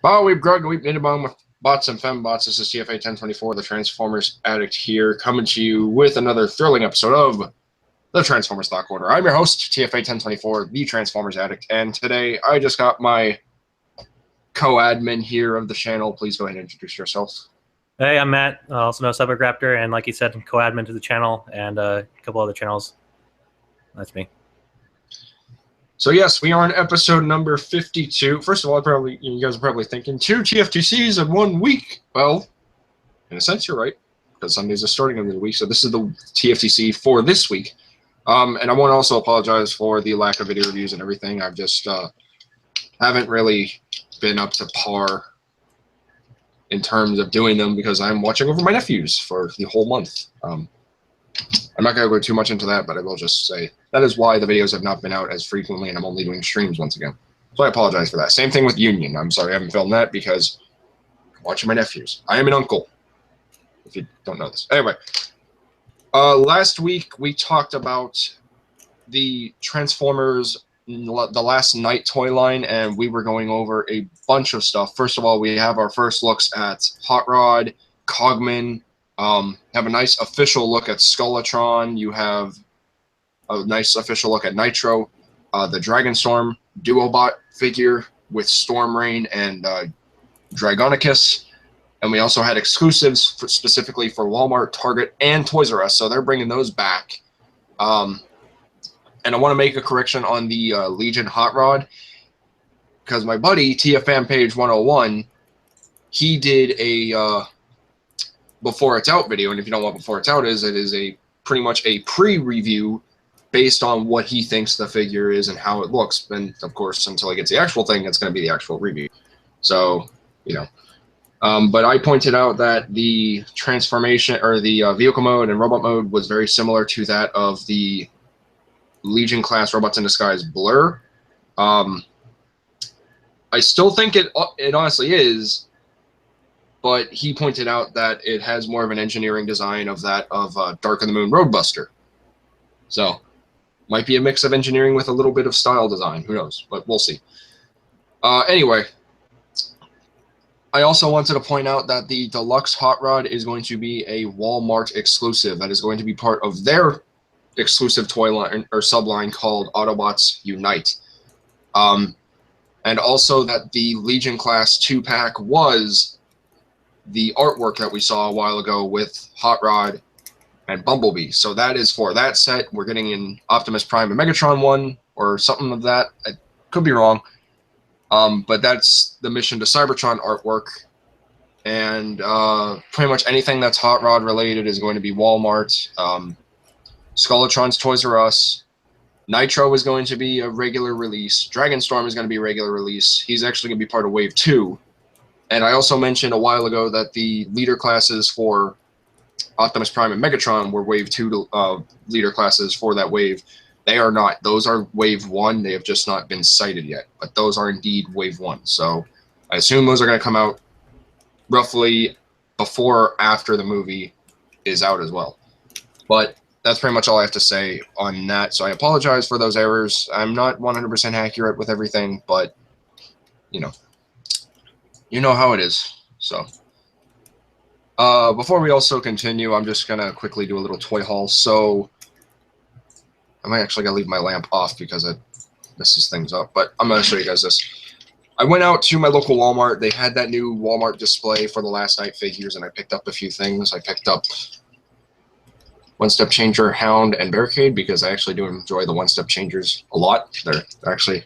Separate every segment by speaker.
Speaker 1: We've grown, we've been among bots and fembots. This is TFA 1024, the Transformers Addict here, coming to you with another thrilling episode of the Transformers Stock Order. I'm your host, TFA 1024, the Transformers Addict, and today I just got my co-admin here of the channel. Please go ahead and introduce yourself.
Speaker 2: Hey, I'm Matt, also known as Cybergraptor, and like you said, co-admin to the channel and a couple other channels. That's me.
Speaker 1: So yes, we are on episode number 52. First of all, you guys are probably thinking, 2 TFTCs in 1 week. Well, in a sense, you're right, because Sundays are starting in the week, so this is the TFTC for this week. And I want to also apologize for the lack of video reviews and everything. I've just haven't really been up to par in terms of doing them because I'm watching over my nephews for the whole month. I'm not going to go too much into that, but I will just say that is why the videos have not been out as frequently, and I'm only doing streams once again. So I apologize for that. Same thing with Union. I'm sorry I haven't filmed that because I'm watching my nephews. I am an uncle, if you don't know this. Anyway, last week we talked about the Transformers The Last Night toy line, and we were going over a bunch of stuff. First of all, we have our first looks at Hot Rod, Cogman. Have a nice official look at Skeletron. You have a nice official look at Nitro, the Dragonstorm Duobot figure with Storm Rain and Dragonicus. And we also had exclusives specifically for Walmart, Target, and Toys R Us, so they're bringing those back. And I want to make a correction on the Legion Hot Rod, because my buddy, TFM Page 101, he did a Before It's Out video, and if you don't know what Before It's Out is, it is a pretty much a pre-review based on what he thinks the figure is and how it looks. And of course, until he gets the actual thing, it's going to be the actual review. So, you know. But I pointed out that the transformation, or the vehicle mode and robot mode, was very similar to that of the Legion class Robots in Disguise Blur. I still think it honestly is, but he pointed out that it has more of an engineering design of that of Dark of the Moon Roadbuster. So, might be a mix of engineering with a little bit of style design. Who knows? But we'll see. Anyway, I also wanted to point out that the Deluxe Hot Rod is going to be a Walmart exclusive. That is going to be part of their exclusive toy line or subline called Autobots Unite. And also that the Legion class 2-pack was the artwork that we saw a while ago with Hot Rod and Bumblebee. So that is for that set. We're getting in Optimus Prime and Megatron one or something of that. I could be wrong. But that's the Mission to Cybertron artwork. And pretty much anything that's Hot Rod related is going to be Walmart. Skeletron's Toys R Us. Nitro is going to be a regular release. Dragonstorm is going to be a regular release. He's actually going to be part of Wave 2. And I also mentioned a while ago that the leader classes for Optimus Prime and Megatron were Wave 2 leader classes for that wave. They are not. Those are Wave 1. They have just not been cited yet. But those are indeed Wave 1. So I assume those are going to come out roughly before or after the movie is out as well. But that's pretty much all I have to say on that. So I apologize for those errors. I'm not 100% accurate with everything, but, you know how it is. So before we also continue, I'm just going to quickly do a little toy haul. So I might actually got to leave my lamp off because it messes things up, but I'm going to show you guys this. I went out to my local Walmart. They had that new Walmart display for the Last Night figures, and I picked up a few things. I picked up One Step Changer, Hound, and Barricade because I actually do enjoy the One Step Changers a lot. They're actually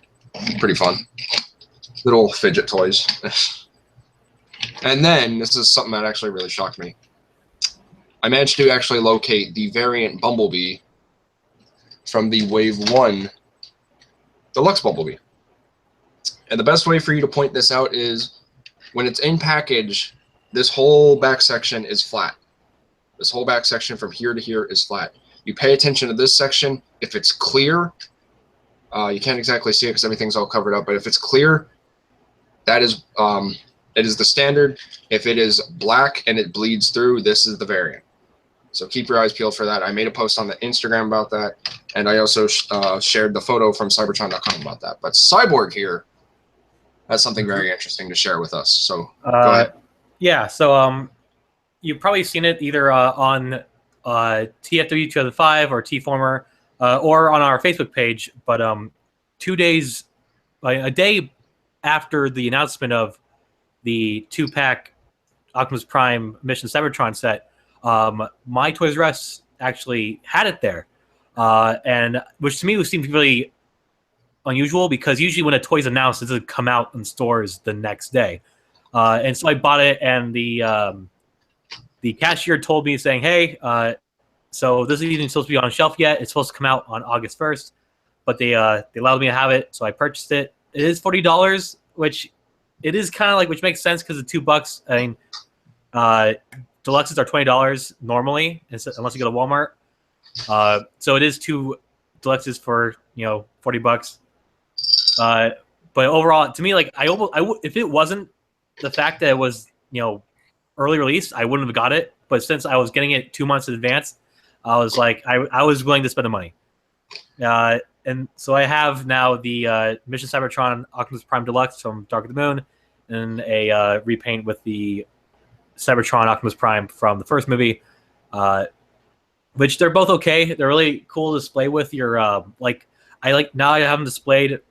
Speaker 1: pretty fun. Little fidget toys. And then, this is something that actually really shocked me. I managed to actually locate the variant Bumblebee from the Wave 1 Deluxe Bumblebee. And the best way for you to point this out is when it's in package, this whole back section is flat. This whole back section from here to here is flat. You pay attention to this section. If it's clear, you can't exactly see it because everything's all covered up, but if it's clear, that is it is the standard. If it is black and it bleeds through, this is the variant. So keep your eyes peeled for that. I made a post on the Instagram about that, and I also shared the photo from Cybertron.com about that. But Cyborg here has something very interesting to share with us. So go ahead.
Speaker 2: Yeah, so you've probably seen it either on TFW 2005 or T-Former or on our Facebook page. But 2 days, a day after the announcement of the 2-pack Optimus Prime Mission Cybertron set, my Toys R Us actually had it there, and which to me seemed really unusual because usually when a toy's announced, it doesn't come out in stores the next day. And so I bought it, and the cashier told me saying, "Hey, so this isn't even supposed to be on shelf yet. It's supposed to come out on August 1st, but they allowed me to have it, so I purchased it. It is $40, which it is kind of like, which makes sense because the $2. I mean, deluxes are $20 normally, unless you go to Walmart. So it is 2 deluxes for $40. But overall, to me, like if it wasn't the fact that it was early release, I wouldn't have got it. But since I was getting it 2 months in advance, I was like, I was willing to spend the money. And so I have now the Mission Cybertron Optimus Prime Deluxe from Dark of the Moon, and a repaint with the Cybertron Optimus Prime from the first movie, which they're both okay. They're really cool to display with your now I have them displayed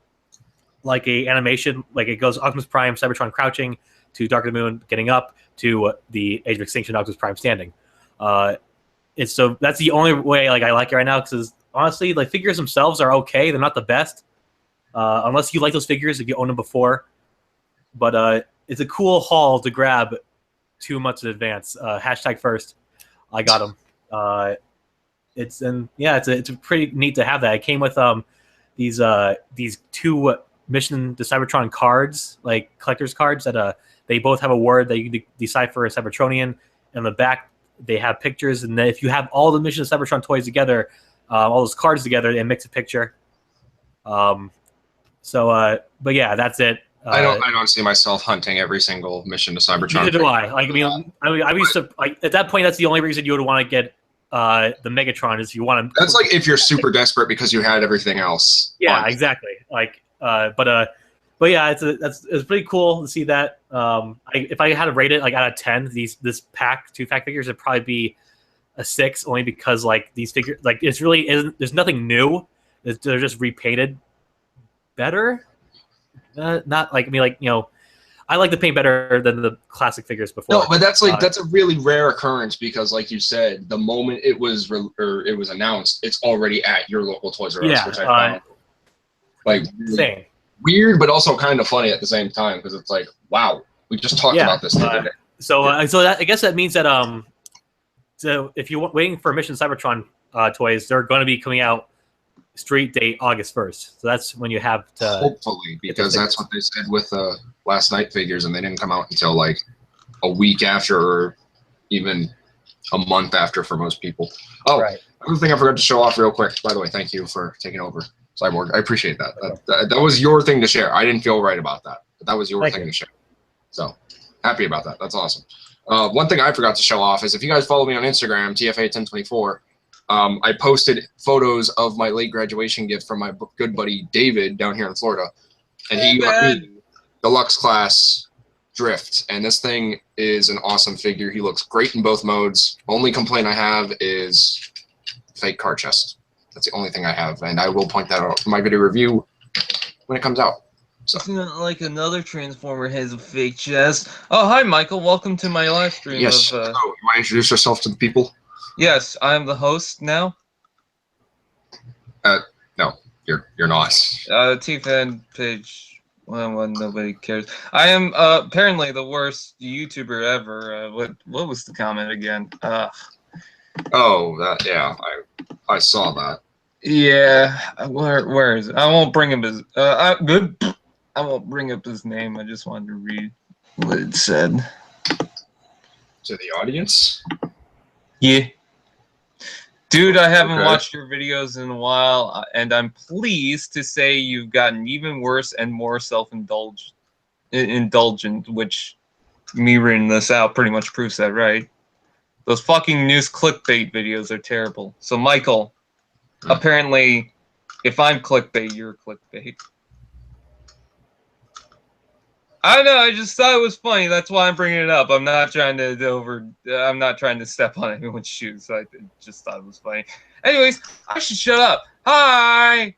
Speaker 2: like a animation, like it goes Optimus Prime Cybertron crouching to Dark of the Moon getting up to the Age of Extinction Optimus Prime standing. So that's the only way I like it right now, because honestly, like, figures themselves are okay. They're not the best, unless you like those figures if you own them before. But it's a cool haul to grab 2 months in advance. Hashtag first, I got them. It's pretty neat to have that. It came with these 2 Mission to Cybertron cards, like collector's cards that they both have a word that you can decipher a Cybertronian. In the back, they have pictures, and then if you have all the Mission to Cybertron toys together, all those cards together, they mix a picture. But yeah, that's it.
Speaker 1: I don't see myself hunting every single Mission to Cybertron.
Speaker 2: Neither do I. Like, I used to, like, at that point, that's the only reason you would want to get the Megatron, is you want to.
Speaker 1: That's like if you're super desperate because you had everything else.
Speaker 2: Yeah, exactly. Like, but yeah, it's pretty cool to see that. If I had to rate it like out of 10, this pack 2-pack figures would probably be a 6, only because like these figures, like, it's really isn't. There's nothing new. They're just repainted better. Not like, I mean, like, I like the paint better than the classic figures before.
Speaker 1: No, but that's a really rare occurrence, because, like you said, the moment it was announced, it's already at your local Toys R Us, which I found like really weird, but also kind of funny at the same time, because it's like, wow, we just talked about this the other day.
Speaker 2: So I guess that means that so if you're waiting for Mission Cybertron toys, they're going to be coming out street date August 1st. So that's when you have to
Speaker 1: hopefully, because that's what they said with last night figures, and they didn't come out until like a week after, or even a month after for most people. Oh, right. Another thing I forgot to show off real quick. By the way, thank you for taking over, Cyborg. I appreciate that. That was your thing to share. I didn't feel right about that, but that was your thing to share. So happy about that. That's awesome. One thing I forgot to show off is, if you guys follow me on Instagram, TFA1024, I posted photos of my late graduation gift from my good buddy David down here in Florida, and he got me Deluxe Class Drift, and this thing is an awesome figure. He looks great in both modes. Only complaint I have is fake car chest. That's the only thing I have, and I will point that out in my video review when it comes out. So.
Speaker 3: It's not like another Transformer has a fake chest. Oh, hi, Michael. Welcome to my live stream.
Speaker 1: Yes. You want to introduce yourself to the people?
Speaker 3: Yes, I'm the host now.
Speaker 1: No, you're not.
Speaker 3: T-Fan page. Well, nobody cares. I am apparently the worst YouTuber ever. What was the comment again?
Speaker 1: Oh, yeah, I saw that.
Speaker 3: Yeah, where is it? I won't bring up his. I won't bring up his name. I just wanted to read what it said
Speaker 1: to the audience.
Speaker 3: Yeah. Dude, I haven't watched your videos in a while, and I'm pleased to say you've gotten even worse and more self-indulgent, which me reading this out pretty much proves that, right? Those fucking news clickbait videos are terrible. So, Michael, apparently, if I'm clickbait, you're clickbait. I know. I just thought it was funny. That's why I'm bringing it up. I'm not trying to I'm not trying to step on anyone's shoes. I just thought it was funny. Anyways, I should shut up. Hi.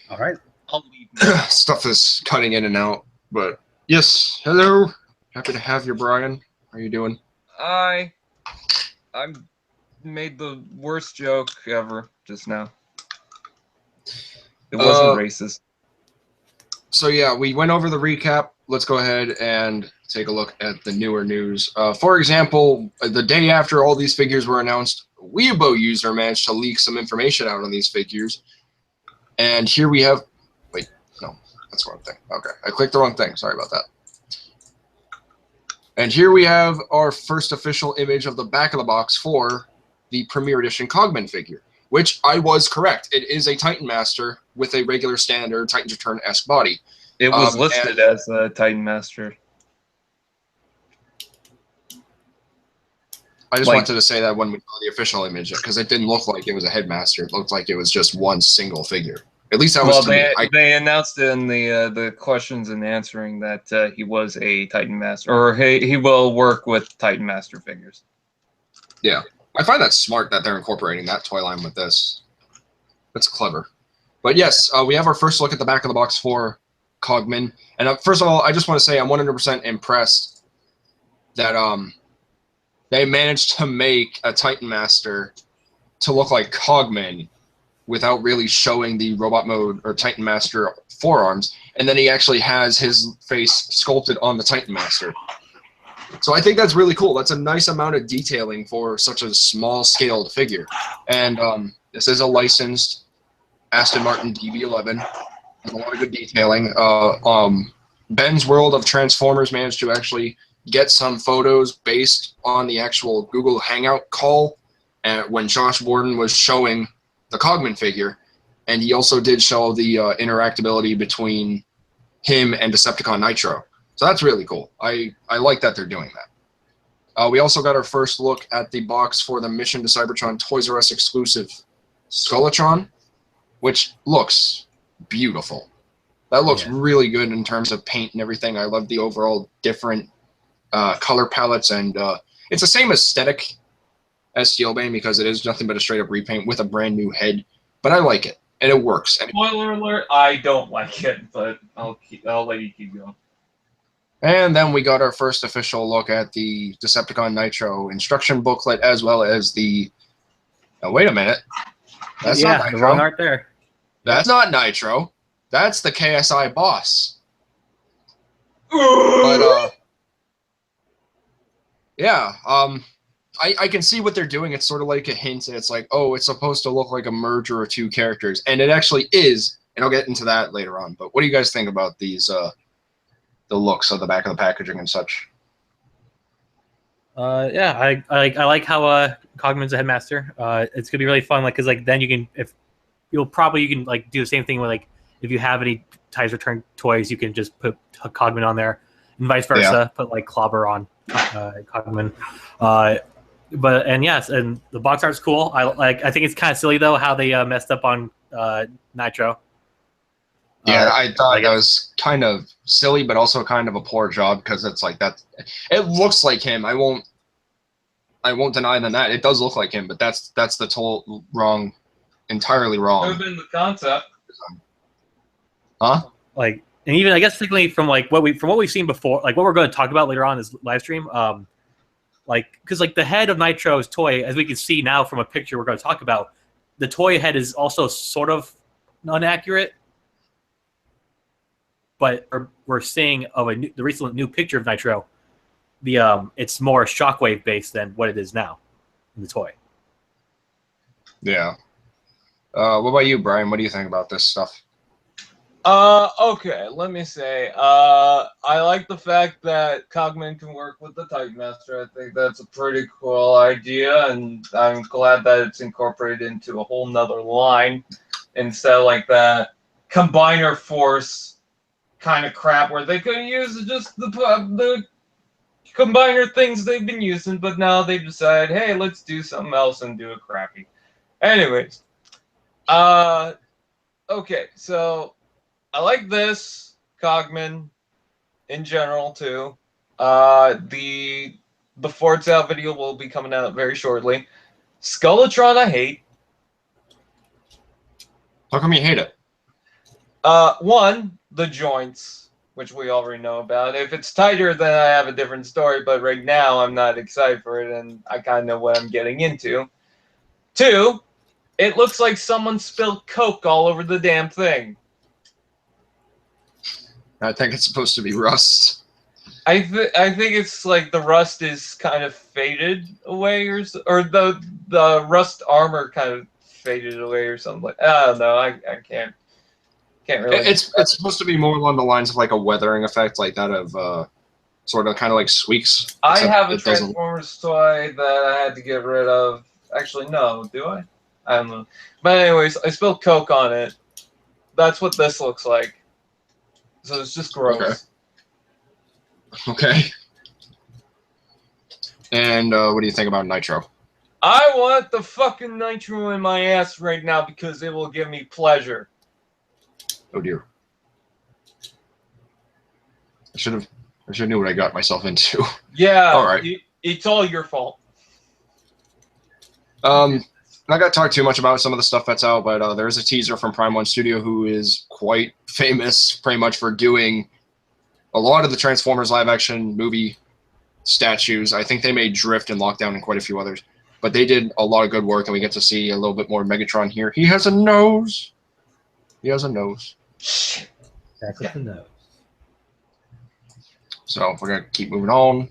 Speaker 2: All right.
Speaker 3: I'll leave now.
Speaker 1: Stuff is cutting in and out, but yes, hello. Happy to have you, Brian. How are you doing?
Speaker 3: I made the worst joke ever just now. It wasn't racist.
Speaker 1: So yeah, we went over the recap. Let's go ahead and take a look at the newer news. For example, the day after all these figures were announced, Weibo user managed to leak some information out on these figures. And here we have... Wait, no, that's the wrong thing. Okay, I clicked the wrong thing. Sorry about that. And here we have our first official image of the back of the box for the Premier Edition Cogman figure, which I was correct. It is a Titan Master with a regular standard Titan's Return-esque body.
Speaker 3: It was listed as a Titan Master.
Speaker 1: I just wanted to say that when we saw the official image, because it didn't look like it was a Headmaster. It looked like it was just one single figure. At least that was to me.
Speaker 3: They announced in the questions and answering that he was a Titan Master, or he will work with Titan Master figures.
Speaker 1: Yeah, I find that smart that they're incorporating that toy line with this. That's clever. But yes, we have our first look at the back of the box for Cogman. And first of all, I just want to say I'm 100% impressed that they managed to make a Titan Master to look like Cogman without really showing the robot mode or Titan Master forearms, and then he actually has his face sculpted on the Titan Master. So I think that's really cool. That's a nice amount of detailing for such a small-scaled figure. And this is a licensed Aston Martin DB11. There's a lot of good detailing. Ben's World of Transformers managed to actually get some photos based on the actual Google Hangout call when Josh Warden was showing the Cogman figure, and he also did show the interactability between him and Decepticon Nitro. So that's really cool. I like that they're doing that. We also got our first look at the box for the Mission to Cybertron Toys R Us exclusive Skeletron, which looks beautiful. That looks really good in terms of paint and everything. I love the overall different color palettes, and it's the same aesthetic as Steelbane because it is nothing but a straight up repaint with a brand new head. But I like it, and it works.
Speaker 3: Spoiler alert: I don't like it, but I'll let you keep going.
Speaker 1: And then we got our first official look at the Decepticon Nitro instruction booklet, as well as the... Now, wait a minute. That's not Nitro.
Speaker 2: The wrong art there.
Speaker 1: That's not Nitro. That's the KSI boss. But, yeah, I can see what they're doing. It's sort of like a hint. It's like, oh, it's supposed to look like a merger of two characters. And it actually is, and I'll get into that later on. But what do you guys think about these... the looks of the back of the packaging and such?
Speaker 2: Yeah, I like how Cogman's a Headmaster. It's gonna be really fun, like, cause like then you can you can like do the same thing with like if you have any Titan's Return toys, you can just put Cogman on there, and vice versa. Yeah. Put like Clobber on Cogman. Yes, and the box art's cool. I think it's kind of silly though how they messed up on Nitro.
Speaker 1: Yeah, I thought that was kind of silly, but also kind of a poor job because it's like that. It looks like him. I won't deny that. It does look like him, but that's the total wrong, entirely wrong.
Speaker 3: Could have been the concept.
Speaker 1: Huh?
Speaker 2: Like, and even I guess particularly from like what we've seen before, like what we're going to talk about later on in this live stream, like because like the head of Nitro's toy, as we can see now from a picture we're going to talk about, the toy head is also sort of inaccurate. But we're seeing of the recent new picture of Nitro, it's more Shockwave based than what it is now in the toy.
Speaker 1: Yeah. What about you, Brian? What do you think about this stuff?
Speaker 3: Okay, let me say. I like the fact that Cogman can work with the Titan Master. I think that's a pretty cool idea, and I'm glad that it's incorporated into a whole nother line instead of like that Combiner Force kind of crap where they could use just the combiner things they've been using, but now they've decided, hey, let's do something else and do it crappy. Anyways, okay, so I like this Cogman in general too. Before it's out video will be coming out very shortly. Skeletron I hate.
Speaker 1: How come you hate it?
Speaker 3: One, the joints, which we already know about. If it's tighter, then I have a different story, but right now I'm not excited for it, and I kind of know what I'm getting into. Two, it looks like someone spilled Coke all over the damn thing.
Speaker 1: I think it's supposed to be rust.
Speaker 3: I think it's like the rust is kind of faded away, or the rust armor kind of faded away or something. Like, I don't know. I can't really.
Speaker 1: It's supposed to be more along the lines of like a weathering effect, like that of sort of kind of like Squeaks.
Speaker 3: I have a
Speaker 1: it doesn't-
Speaker 3: Transformers toy that I had to get rid of. Actually, no. Do I? I don't know. But anyways, I spilled Coke on it. That's what this looks like. So it's just gross.
Speaker 1: Okay. And what do you think about Nitro?
Speaker 3: I want the fucking Nitro in my ass right now because it will give me pleasure.
Speaker 1: Oh dear. I should have knew what I got myself into.
Speaker 3: Yeah.
Speaker 1: All right.
Speaker 3: It's all your fault.
Speaker 1: Not gonna talk too much about some of the stuff that's out, but there is a teaser from Prime One Studio, who is quite famous, pretty much for doing a lot of the Transformers live-action movie statues. I think they made Drift and Lockdown and quite a few others, but they did a lot of good work, and we get to see a little bit more Megatron here. He has a nose. He has a nose.
Speaker 2: Back with the nose.
Speaker 1: So we're gonna keep moving on.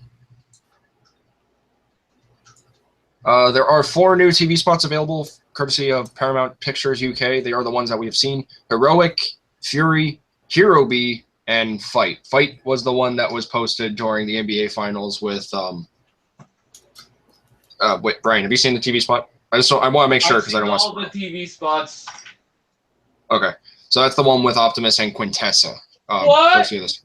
Speaker 1: There are 4 new TV spots available, courtesy of Paramount Pictures UK. They are the ones that we have seen: Heroic, Fury, Hero B, and Fight. Fight was the one that was posted during the NBA Finals with. Wait, Brian, have you seen the TV spot? I want to make sure because I don't want to.
Speaker 3: All the TV spots.
Speaker 1: Okay, so that's the one with Optimus and Quintessa.
Speaker 3: What?
Speaker 1: Courtesy of this.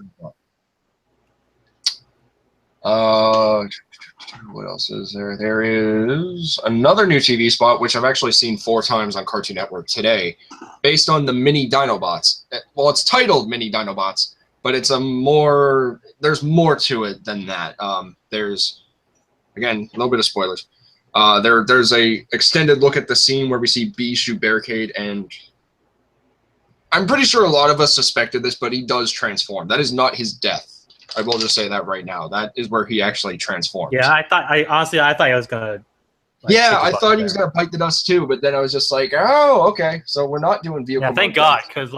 Speaker 1: What else is there? There is another new TV spot, which I've actually seen 4 times on Cartoon Network today, based on the Mini Dinobots. Well, it's titled Mini Dinobots, but it's there's more to it than that. There's, again, a little bit of spoilers. There's a extended look at the scene where we see B shoot Barricade, and I'm pretty sure a lot of us suspected this, but he does transform. That is not his death. I will just say that right now. That is where he actually transforms.
Speaker 2: Yeah, honestly thought I was gonna.
Speaker 1: I thought he was gonna bite the dust too, but then I was just like, oh, okay. So we're not doing vehicle.
Speaker 2: Yeah, thank God, because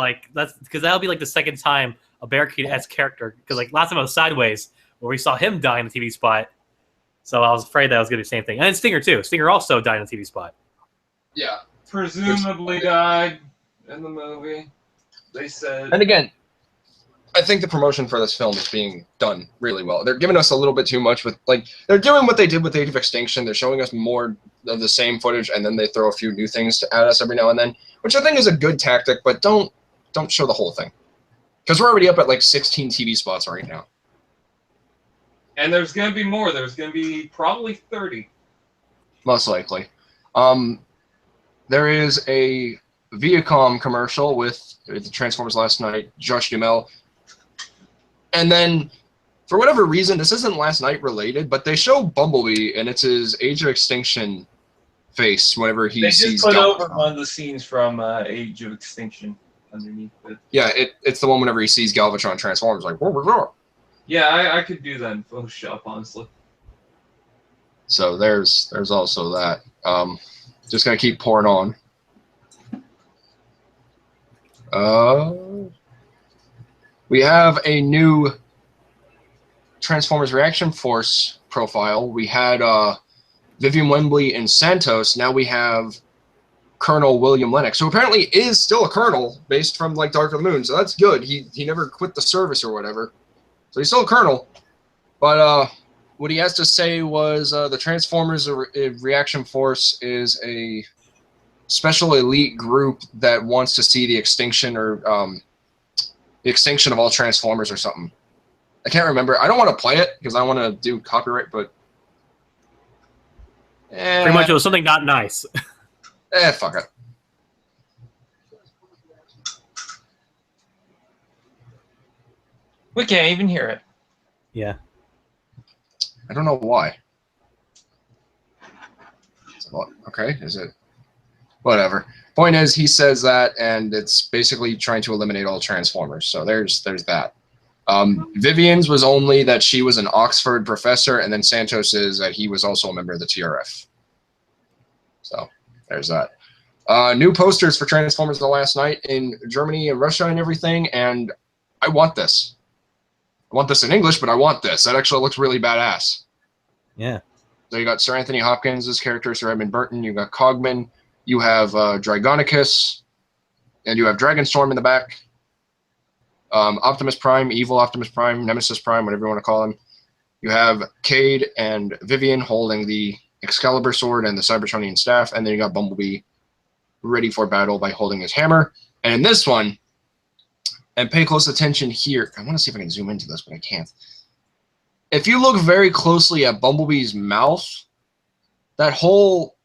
Speaker 2: that'll be like the second time a Barricade-esque character. Because like last time it was Sideways, where we saw him die in the TV spot. So I was afraid that was gonna be the same thing. And Stinger too. Stinger also died in the TV spot.
Speaker 1: Yeah,
Speaker 3: Presumably died in the movie. They said.
Speaker 1: and again, I think the promotion for this film is being done really well. They're giving us a little bit too much with, like, they're doing what they did with Age of Extinction. They're showing us more of the same footage, and then they throw a few new things at us every now and then, which I think is a good tactic, but don't show the whole thing. Because we're already up at like 16 TV spots right now.
Speaker 3: And there's going to be more. There's going to be probably 30.
Speaker 1: Most likely. There is a Viacom commercial with the Transformers Last Night, Josh Duhamel. And then, for whatever reason, this isn't Last Night related, but they show Bumblebee, and it's his Age of Extinction face whenever he
Speaker 3: They
Speaker 1: sees
Speaker 3: just put
Speaker 1: Galvatron.
Speaker 3: over one of the scenes from Age of Extinction underneath it.
Speaker 1: Yeah, it's the one whenever he sees Galvatron transform. It's like, whoa, whoa, whoa.
Speaker 3: Yeah, I could do that in Photoshop, honestly.
Speaker 1: So there's also that. Just gonna keep pouring on. We have a new Transformers Reaction Force profile. We had Vivian Wembley and Santos. Now we have Colonel William Lennox, who apparently is still a colonel based from like Dark of the Moon. So that's good. He never quit the service or whatever. So he's still a colonel. But what he has to say was the Transformers Reaction Force is a special elite group that wants to see the extinction or the extinction of all Transformers or something. I can't remember. I don't want to play it because I don't want to do copyright, but
Speaker 2: Pretty much it was something not nice.
Speaker 1: fuck it.
Speaker 3: We can't even hear it.
Speaker 2: Yeah.
Speaker 1: I don't know why. Okay, is it? Whatever. Point is, he says that, and it's basically trying to eliminate all Transformers. So there's that. Vivian's was only that she was an Oxford professor, and then Santos is that he was also a member of the TRF. So there's that. New posters for Transformers the last night in Germany and Russia and everything, and I want this. I want this in English, but I want this. That actually looks really badass.
Speaker 2: Yeah.
Speaker 1: So you got Sir Anthony Hopkins' character, Sir Edmund Burton. You got Cogman. You have Dragonicus, and you have Dragonstorm in the back. Optimus Prime, Evil Optimus Prime, Nemesis Prime, whatever you want to call him. You have Cade and Vivian holding the Excalibur sword and the Cybertronian staff, and then you got Bumblebee ready for battle by holding his hammer. And in this one, and pay close attention here. I want to see if I can zoom into this, but I can't. If you look very closely at Bumblebee's mouth, that whole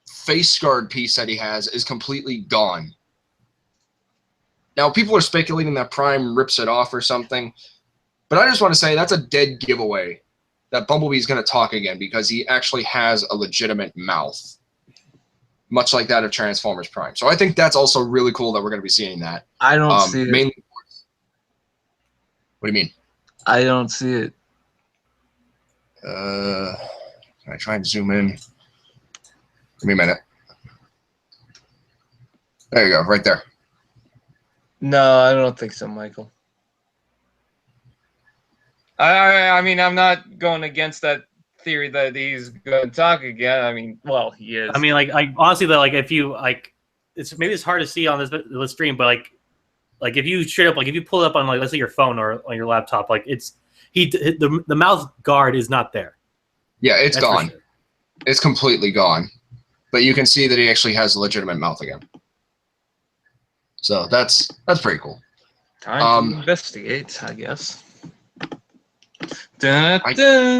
Speaker 1: face guard piece that he has is completely gone. Now, people are speculating that Prime rips it off or something, but I just want to say that's a dead giveaway that Bumblebee's going to talk again because he actually has a legitimate mouth, much like that of Transformers Prime. So I think that's also really cool that we're going to be seeing that.
Speaker 3: I don't see it.
Speaker 1: Mainly, what do you mean?
Speaker 3: I don't see it.
Speaker 1: Can I try and zoom in? Give me a minute. There you go, right there.
Speaker 3: No, I don't think so, Michael. I mean, I'm not going against that theory that he's going to talk again. I mean, well, he is.
Speaker 2: I mean, like, honestly, though, like, if you like, it's hard to see on this stream, but like if you straight up, like, if you pull it up on, like, let's say your phone or on your laptop, like, the mouth guard is not there.
Speaker 1: Yeah, it's
Speaker 2: That's
Speaker 1: gone.
Speaker 2: for sure.
Speaker 1: It's completely gone. But you can see that he actually has a legitimate mouth again. So that's pretty cool.
Speaker 3: Time to investigate, I guess.
Speaker 1: Excuse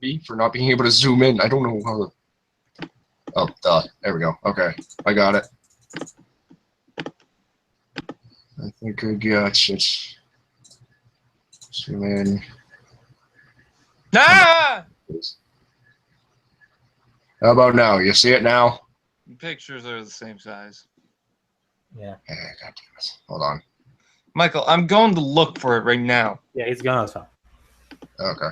Speaker 1: me for not being able to zoom in. I don't know how to... Oh, duh. There we go. Okay. I got it. I think I got it. Zoom in.
Speaker 3: Ah!
Speaker 1: How about now? You see it now?
Speaker 3: The pictures are the same size.
Speaker 2: Yeah.
Speaker 1: God damn it. Hold on.
Speaker 3: Michael, I'm going to look for it right now.
Speaker 2: Yeah, he's gone on his phone.
Speaker 1: Okay.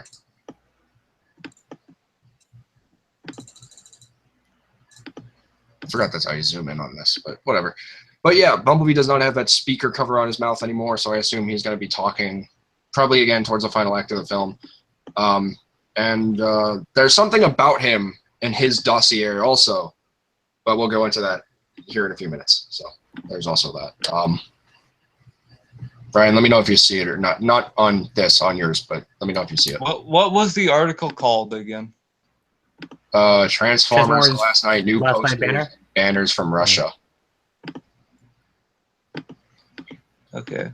Speaker 1: I forgot that's how you zoom in on this, but whatever. But yeah, Bumblebee does not have that speaker cover on his mouth anymore, so I assume he's going to be talking probably again towards the final act of the film. There's something about him in his dossier also, but we'll go into that here in a few minutes. So there's also that. Brian, let me know if you see it or not. Not on this, on yours, but let me know if you see it.
Speaker 3: What was the article called again?
Speaker 1: Transformers last night, new
Speaker 2: last
Speaker 1: posters,
Speaker 2: night
Speaker 1: banners from Russia.
Speaker 3: Okay.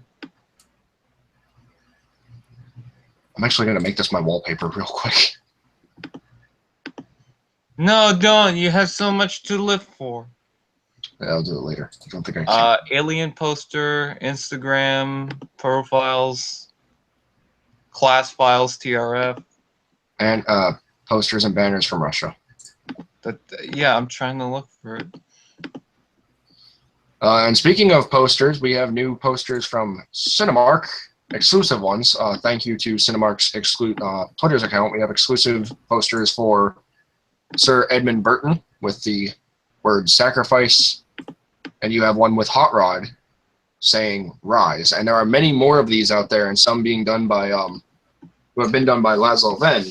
Speaker 1: I'm actually going to make this my wallpaper real quick.
Speaker 3: No, don't. You have so much to live for.
Speaker 1: Yeah, I'll do it later. I don't think I can.
Speaker 3: Alien poster, Instagram, profiles, class files, TRF.
Speaker 1: And posters and banners from Russia.
Speaker 3: Yeah, I'm trying to look for it.
Speaker 1: And speaking of posters, we have new posters from Cinemark, exclusive ones. Thank you to Cinemark's Twitter's account. We have exclusive posters for Sir Edmund Burton with the word sacrifice, and you have one with Hot Rod saying rise. And there are many more of these out there, and some being done by who have been done by Laszlo Venn.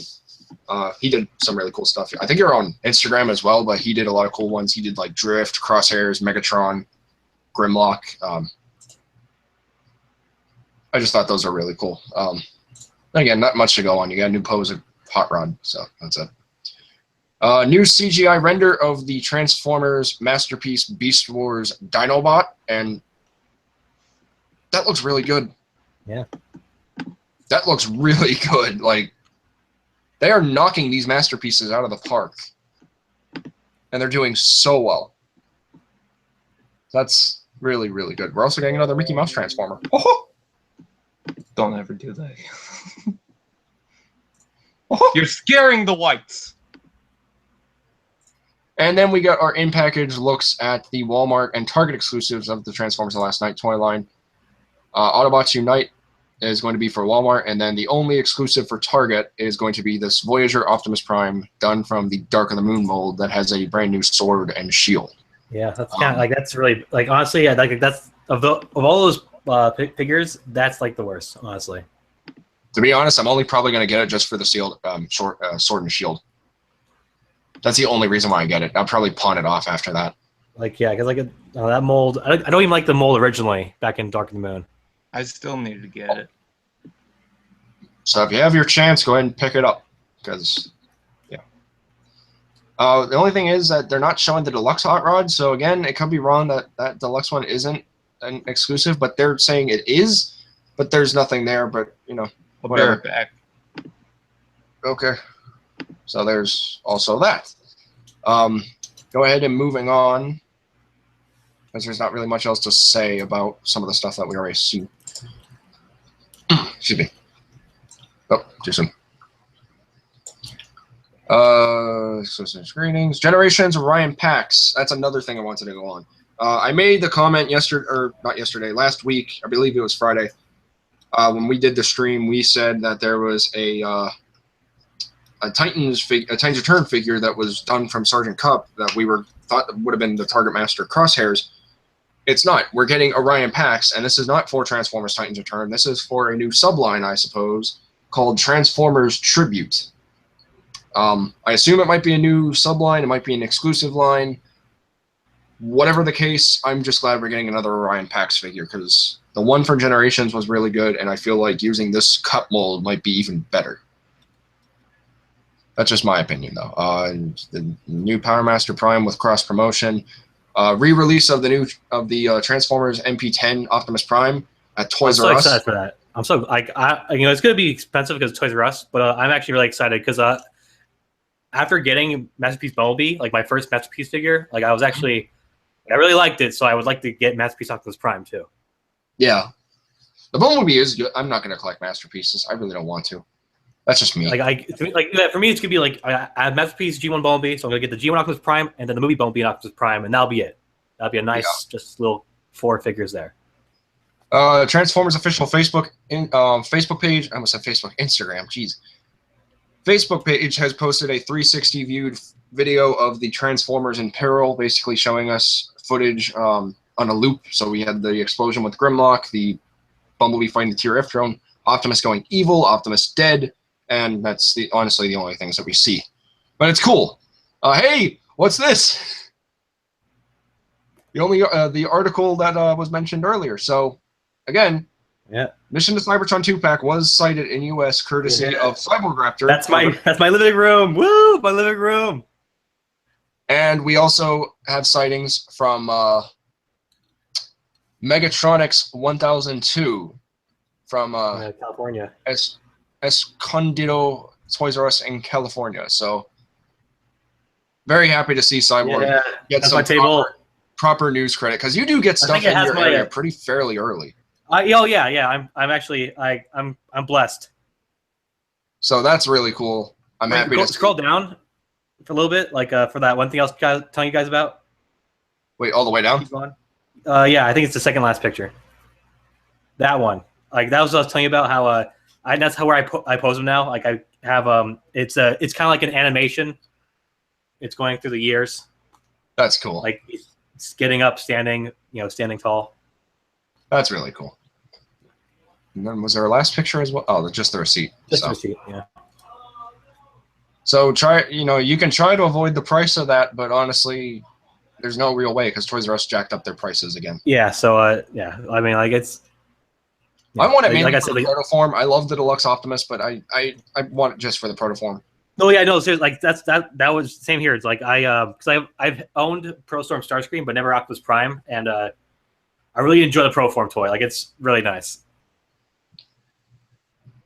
Speaker 1: He did some really cool stuff. I think you're on Instagram as well, but he did a lot of cool ones. He did like Drift, Crosshairs, Megatron, Grimlock. I just thought those were really cool. Again, not much to go on. You got a new pose of Hot Rod, so that's it. New CGI render of the Transformers masterpiece Beast Wars Dinobot, and that looks really good.
Speaker 2: Yeah.
Speaker 1: That looks really good. Like, they are knocking these masterpieces out of the park, and they're doing so well. That's really, really good. We're also getting another Mickey Mouse Transformer. Oh!
Speaker 3: Don't ever do that. You're scaring the whites.
Speaker 1: And then we got our in-package looks at the Walmart and Target exclusives of the Transformers The Last Night toy line. Autobots Unite is going to be for Walmart, and then the only exclusive for Target is going to be this Voyager Optimus Prime, done from the Dark of the Moon mold that has a brand new sword and shield.
Speaker 2: Yeah, that's kind of like, that's really, like, honestly, yeah, like that's of all those figures, that's like the worst, honestly.
Speaker 1: To be honest, I'm only probably going to get it just for the sealed sword and shield. That's the only reason why I get it. I'll probably pawn it off after that.
Speaker 2: Like, yeah, because like that mold, I don't even like the mold originally back in Dark of the Moon.
Speaker 3: I still need to get it.
Speaker 1: So if you have your chance, go ahead and pick it up. Because, yeah. The only thing is that they're not showing the deluxe hot rod. So again, it could be wrong that that deluxe one isn't an exclusive, but they're saying it is. But there's nothing there. But you know,
Speaker 3: I'll be right back.
Speaker 1: Okay. So there's also that. Go ahead and moving on, because there's not really much else to say about some of the stuff that we already see. Excuse me. Oh, too soon. Exclusive screenings. Generations Orion packs. That's another thing I wanted to go on. I made the comment yesterday, or not yesterday, last week. I believe it was Friday. When we did the stream, we said that there was a Titans Return figure that was done from Sergeant Cup that we thought would have been the Target Master Crosshairs. It's not. We're getting Orion packs, and this is not for Transformers Titans Return. This is for a new subline, I suppose, called Transformers Tribute. I assume it might be a new subline. It might be an exclusive line. Whatever the case, I'm just glad we're getting another Orion packs figure, because the one for Generations was really good, and I feel like using this cup mold might be even better. That's just my opinion, though. The new Power Master Prime with cross promotion, re-release of the Transformers MP10 Optimus Prime at Toys R Us.
Speaker 2: I'm so excited for that. I'm so like it's going to be expensive because Toys R Us, but I'm actually really excited because after getting Masterpiece Bumblebee, like my first Masterpiece figure, like I really liked it, so I would like to get Masterpiece Optimus Prime too.
Speaker 1: Yeah, the Bumblebee is good. I'm not going to collect Masterpieces. I really don't want to. That's just me.
Speaker 2: For me, it's gonna be like I have Masterpiece G1 Bumblebee, so I'm gonna get the G1 Optimus Prime and then the movie Bumblebee and Optimus Prime, and that'll be it. That'll be a nice, just little 4 figures there.
Speaker 1: Transformers official Facebook page. I almost said Facebook, Instagram. Jeez. Facebook page has posted a 360 viewed video of the Transformers in peril, basically showing us footage on a loop. So we had the explosion with Grimlock, the Bumblebee fighting the TRF drone, Optimus going evil, Optimus dead. And that's honestly the only things that we see. But it's cool. Hey, what's this? The article that was mentioned earlier. So, again,
Speaker 2: yeah,
Speaker 1: Mission to Cybertron 2-pack was cited in US courtesy of Cyborg Raptor.
Speaker 2: That's my living room. Woo, my living room.
Speaker 1: And we also have sightings from Megatronics 1002 from
Speaker 2: California.
Speaker 1: Escondido Toys R Us in California. So very happy to see Cyborg get some proper news credit, because you do get stuff in your area pretty fairly early.
Speaker 2: I'm actually I'm blessed.
Speaker 1: So that's really cool. I'm happy to
Speaker 2: scroll down for a little bit, like for that one thing I was telling you guys about.
Speaker 1: Wait, all the way down?
Speaker 2: Keep going. Yeah, I think it's the second last picture. That one. Like that was what I was telling you about how that's how I pose them now. Like I have it's kind of like an animation. It's going through the years.
Speaker 1: That's cool.
Speaker 2: Like it's getting up, standing tall.
Speaker 1: That's really cool. And then was there a last picture as well? Oh, just the receipt.
Speaker 2: Just the receipt, yeah.
Speaker 1: So you can try to avoid the price of that, but honestly, there's no real way, because Toys R Us jacked up their prices again.
Speaker 2: Yeah. So yeah, I mean, like it's.
Speaker 1: Yeah, I want it mainly for the protoform. I love the Deluxe Optimus, but I want it just for the protoform.
Speaker 2: No, yeah, no, seriously, like that was the same here. It's like because I've owned ProStorm Starscream, but never Optimus Prime, and I really enjoy the proform toy. Like it's really nice.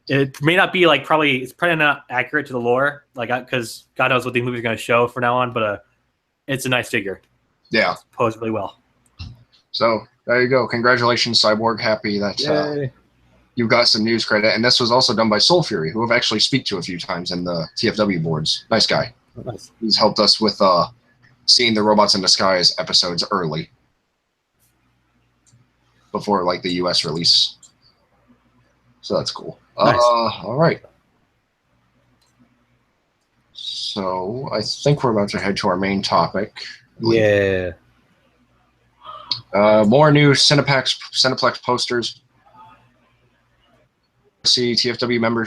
Speaker 2: It may not be it's probably not accurate to the lore, like because God knows what the movie's going to show from now on, but it's a nice figure.
Speaker 1: Yeah,
Speaker 2: it's posed really well.
Speaker 1: So there you go. Congratulations, Cyborg. Happy that you got some news credit, and this was also done by Soul Fury, who I've actually speak to a few times in the TFW boards. Nice guy.
Speaker 2: Nice.
Speaker 1: He's helped us with seeing the Robots in Disguise episodes early, before like the US release. So that's cool.
Speaker 2: Nice.
Speaker 1: All right. So I think we're about to head to our main topic.
Speaker 2: Yeah.
Speaker 1: More new Cineplex posters. See TFW member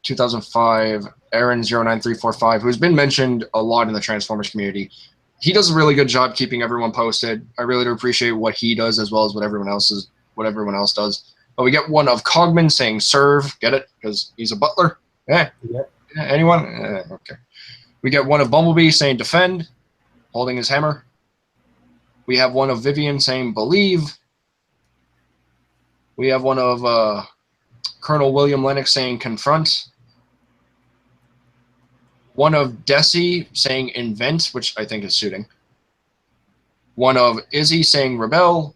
Speaker 1: 2005 Aaron09345, who's been mentioned a lot in the Transformers community. He does a really good job keeping everyone posted. I really do appreciate what he does as well as what everyone else does. But we get one of Cogman saying "serve," get it? Because he's a butler. Yeah. Anyone? Okay. We get one of Bumblebee saying "defend," holding his hammer. We have one of Vivian saying "believe." We have one of Colonel William Lennox saying "confront." One of Desi saying "invent," which I think is suiting. One of Izzy saying "rebel."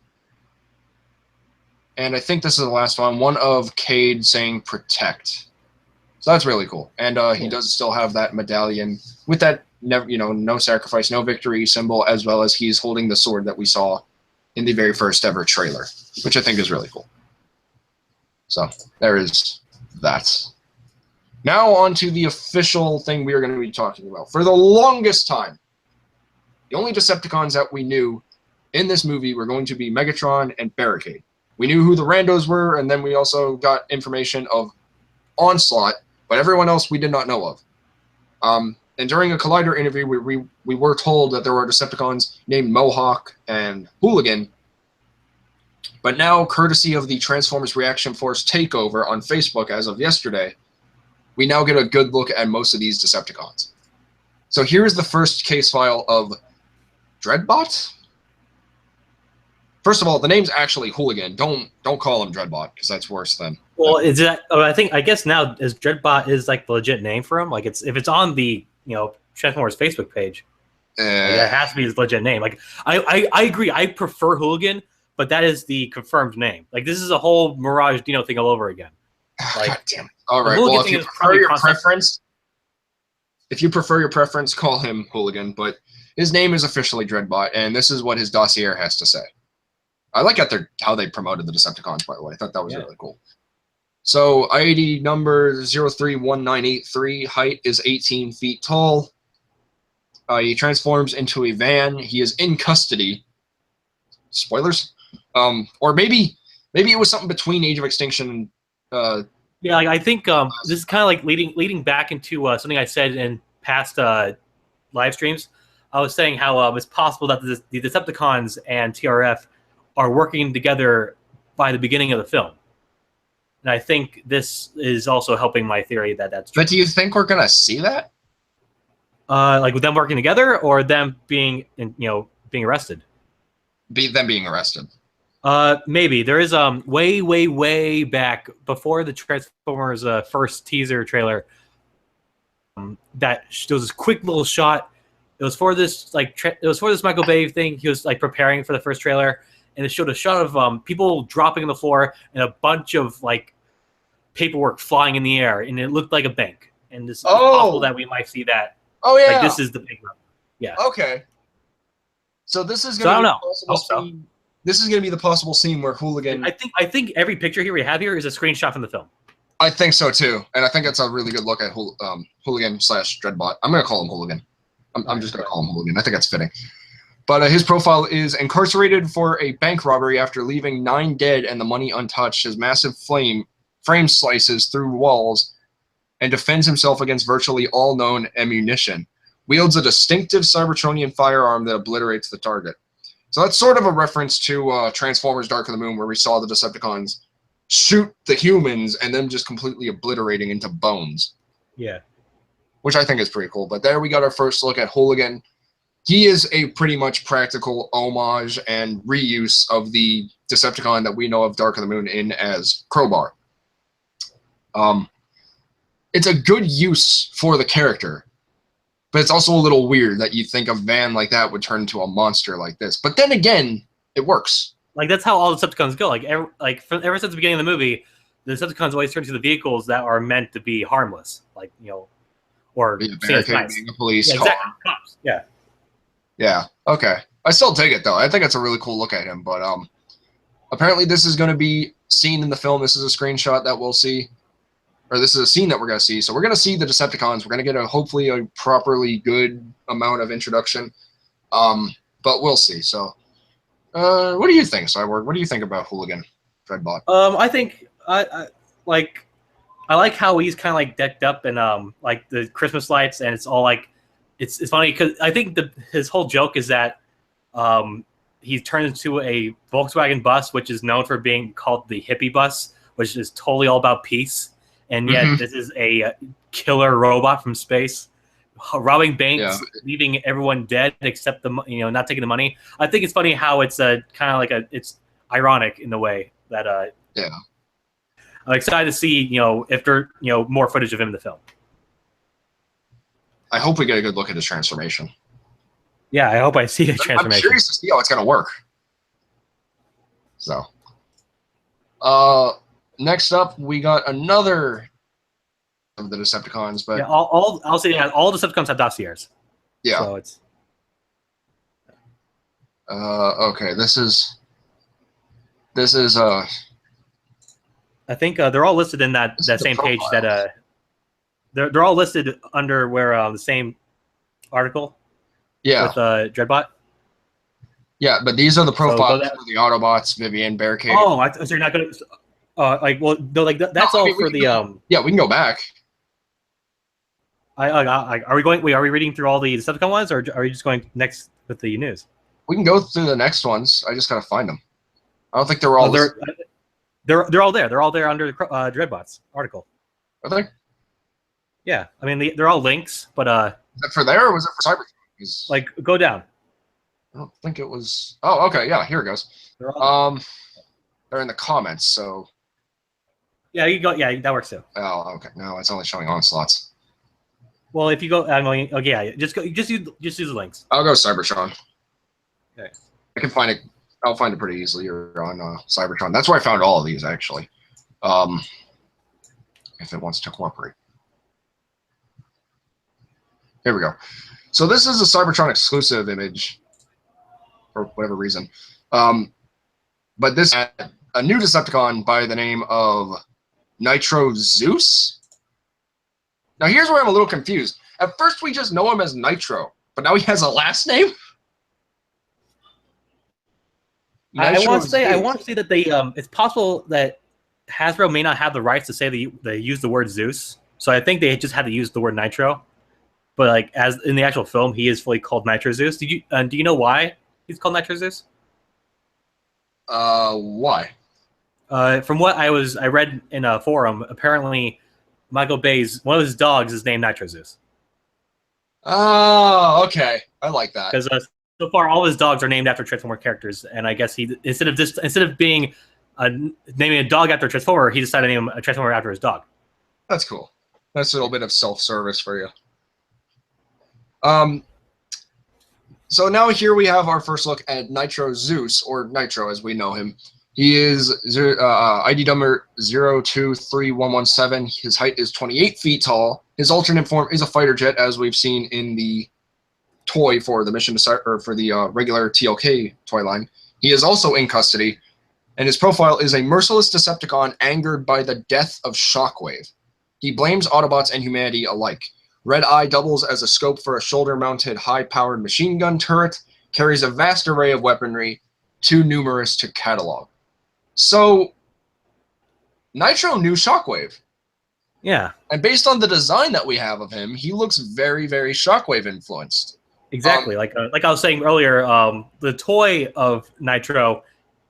Speaker 1: And I think this is the last one. One of Cade saying "protect." So that's really cool. And he does still have that medallion with that no sacrifice, no victory symbol, as well as he's holding the sword that we saw in the very first ever trailer, which I think is really cool. So there is that. Now on to the official thing we are going to be talking about. For the longest time, the only Decepticons that we knew in this movie were going to be Megatron and Barricade. We knew who the randos were, and then we also got information of Onslaught, but everyone else we did not know of. And during a Collider interview, we were told that there were Decepticons named Mohawk and Hooligan. But now, courtesy of the Transformers Reaction Force takeover on Facebook as of yesterday, we now get a good look at most of these Decepticons. So here's the first case file of Dreadbot. First of all, the name's actually Hooligan. Don't call him Dreadbot, because that's worse than.
Speaker 2: Well, is that? I guess now is Dreadbot is like the legit name for him. Like if it's on the Transformers Facebook page, that has to be his legit name. Like I agree. I prefer Hooligan, but that is the confirmed name. Like this is a whole Mirage Dino thing all over again. Like,
Speaker 1: God damn it! All right. Well, if you prefer your preference, call him Hooligan. But his name is officially Dreadbot, and this is what his dossier has to say. I like how they promoted the Decepticons, by the way. I thought that was really cool. So, ID number 031983, height is 18 feet tall. He transforms into a van. He is in custody. Spoilers? Or maybe it was something between Age of Extinction and...
Speaker 2: yeah, like, I think this is kind of like leading back into something I said in past live streams. I was saying how it's possible that the Decepticons and TRF are working together by the beginning of the film. And I think this is also helping my theory that that's true.
Speaker 1: But do you think we're going to see that?
Speaker 2: Like with them working together or them being arrested?
Speaker 1: Them being arrested.
Speaker 2: Maybe. There is way back before the Transformers first teaser trailer that there was this quick little shot. It was for this Michael Bay thing. He was like preparing for the first trailer. And it showed a shot of people dropping on the floor and a bunch of like paperwork flying in the air, and it looked like a bank. And it's possible that we might see that.
Speaker 1: Oh yeah,
Speaker 2: like, this is the big one. Yeah.
Speaker 1: Okay. So this is going to be This is going to be the possible scene where Hooligan.
Speaker 2: I think every picture here we have here is a screenshot from the film.
Speaker 1: I think so too, and I think it's a really good look at Hooligan / Dreadbot. I'm going to call him Hooligan. I'm just going to call him Hooligan. I think that's fitting. But his profile is incarcerated for a bank robbery after leaving 9 dead and the money untouched. His massive frame slices through walls and defends himself against virtually all known ammunition. Wields a distinctive Cybertronian firearm that obliterates the target. So that's sort of a reference to Transformers Dark of the Moon, where we saw the Decepticons shoot the humans and then just completely obliterating into bones.
Speaker 2: Yeah.
Speaker 1: Which I think is pretty cool. But there we got our first look at Hooligan. He is a pretty much practical homage and reuse of the Decepticon that we know of Dark of the Moon in as Crowbar. It's a good use for the character, but it's also a little weird that you think a van like that would turn into a monster like this. But then again, it works.
Speaker 2: Like that's how all the Decepticons go. Like ever since the beginning of the movie, the Decepticons always turn to the vehicles that are meant to be harmless, like or
Speaker 1: The
Speaker 2: seen as
Speaker 1: barricade
Speaker 2: nice.
Speaker 1: being a police
Speaker 2: Yeah,
Speaker 1: car.
Speaker 2: exactly. Cops. Yeah.
Speaker 1: Yeah. Okay. I still take it though. I think it's a really cool look at him. But apparently this is going to be seen in the film. This is a screenshot that we'll see, or this is a scene that we're going to see. So we're going to see the Decepticons. We're going to get hopefully a properly good amount of introduction. But we'll see. So, what do you think, Cyborg? What do you think about Hooligan Dreadbot?
Speaker 2: I think I like how he's kind of like decked up in like the Christmas lights, and it's all like it's funny because I think his whole joke is that he turned into a Volkswagen bus, which is known for being called the hippie bus, which is totally all about peace, and yet this is a killer robot from space, robbing banks, leaving everyone dead except not taking the money. I think it's funny how it's kind of like it's ironic in the way that I'm excited to see if there more footage of him in the film.
Speaker 1: I hope we get a good look at his transformation.
Speaker 2: Yeah, I hope I see a transformation.
Speaker 1: I'm curious to see how it's going to work. So, next up, we got another of the Decepticons, but
Speaker 2: I'll say all Decepticons have Dossiers.
Speaker 1: Yeah.
Speaker 2: So it's
Speaker 1: okay. This is
Speaker 2: I think they're all listed in that same page that they're all listed under where the same article.
Speaker 1: Yeah.
Speaker 2: With Dreadbot.
Speaker 1: Yeah, but these are the profiles for the Autobots, Vivian, Barricade.
Speaker 2: Oh, so you're not gonna that's all for the
Speaker 1: Yeah, we can go back.
Speaker 2: Are we going? Wait, are we reading through all the Decepticon ones, or are you just going next with the news?
Speaker 1: We can go through the next ones. I just gotta find them. I don't think they're all.
Speaker 2: They're all there. They're all there under Dreadbot's article.
Speaker 1: Are they?
Speaker 2: Yeah, I mean they're all links, but
Speaker 1: is that for there or was it for Cybertron?
Speaker 2: Like go down.
Speaker 1: I don't think it was. Oh, okay. Yeah, here it goes. They're in the comments, so.
Speaker 2: Yeah, you go. Yeah, that works too.
Speaker 1: Oh, okay. No, it's only showing onslaughts.
Speaker 2: Well, if you go, I'm going. Okay, yeah, just use the links.
Speaker 1: I'll go Cybertron.
Speaker 2: Okay.
Speaker 1: I can find it. I'll find it pretty easily on Cybertron. That's where I found all of these actually. If it wants to cooperate. Here we go. So this is a Cybertron exclusive image, for whatever reason. But this a new Decepticon by the name of Nitro Zeus. Now here's where I'm a little confused. At first we just know him as Nitro, but now he has a last name.
Speaker 2: I want to say that they it's possible that Hasbro may not have the rights to say they use the word Zeus, so I think they just had to use the word Nitro. But like as in the actual film, he is fully called Nitro Zeus. Do you know why he's called Nitro Zeus?
Speaker 1: Why?
Speaker 2: From what I read in a forum, apparently Michael Bay's one of his dogs is named Nitro Zeus.
Speaker 1: Oh, okay. I like that.
Speaker 2: Because so far all his dogs are named after Transformer characters, and I guess he instead of being naming a dog after a Transformer, he decided to name a Transformer after his dog.
Speaker 1: That's cool. That's a little bit of self-service for you. So now here we have our first look at Nitro Zeus, or Nitro as we know him. He is ID number 023117. His height is 28 feet tall. His alternate form is a fighter jet, as we've seen in the toy for the mission or for the regular TLK toy line. He is also in custody, and his profile is a merciless Decepticon angered by the death of Shockwave. He blames Autobots and humanity alike. Red Eye doubles as a scope for a shoulder-mounted, high-powered machine gun turret, carries a vast array of weaponry, too numerous to catalog. So, Nitro knew Shockwave.
Speaker 2: Yeah.
Speaker 1: And based on the design that we have of him, he looks very, very Shockwave influenced.
Speaker 2: Exactly. Like I was saying earlier, the toy of Nitro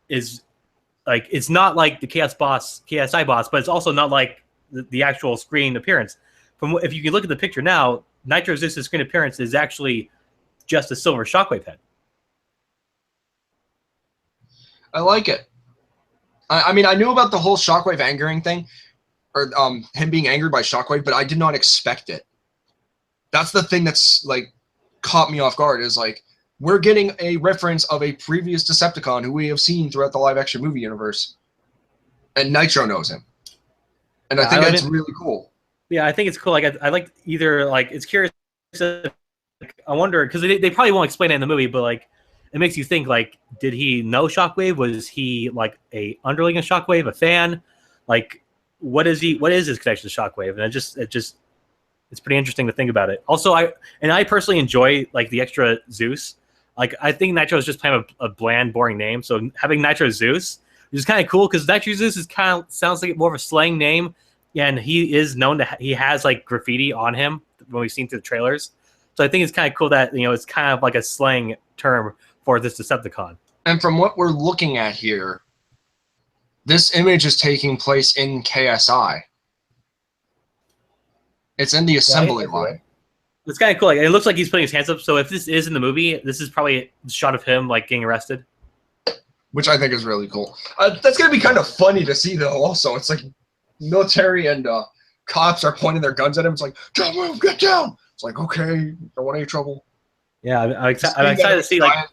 Speaker 2: is like it's not like the KSI boss, but it's also not like the actual screen appearance. If you can look at the picture now, Nitro Zeus' screen appearance is actually just a silver Shockwave head.
Speaker 1: I like it. I mean, I knew about the whole Shockwave angering thing, or him being angered by Shockwave, but I did not expect it. That's the thing that's like caught me off guard. Is like we're getting a reference of a previous Decepticon who we have seen throughout the live-action movie universe, and Nitro knows him. And I think that's really cool.
Speaker 2: Yeah, I think it's cool. Like I like either like it's curious. I wonder because they probably won't explain it in the movie, but like it makes you think like, did he know Shockwave? Was he like a underling of Shockwave, a fan? Like what is his connection to Shockwave? And it's pretty interesting to think about it. Also, I personally enjoy like the extra Zeus. Like I think Nitro is just kind of a bland, boring name. So having Nitro Zeus is kind of cool because Nitro Zeus is kind of sounds like more of a slang name, and he is known to he has like graffiti on him when we've seen through the trailers. So I think it's kind of cool that it's kind of like a slang term for this Decepticon.
Speaker 1: And from what we're looking at here, this image is taking place in KSI. It's in the assembly line.
Speaker 2: It's kind of cool. Like, it looks like he's putting his hands up. So if this is in the movie, this is probably a shot of him like getting arrested.
Speaker 1: Which I think is really cool. That's going to be kind of funny to see, though, also. It's like military and cops are pointing their guns at him. It's like, don't move, get down. It's like, okay, don't want any trouble.
Speaker 2: Yeah, I'm excited to see, like...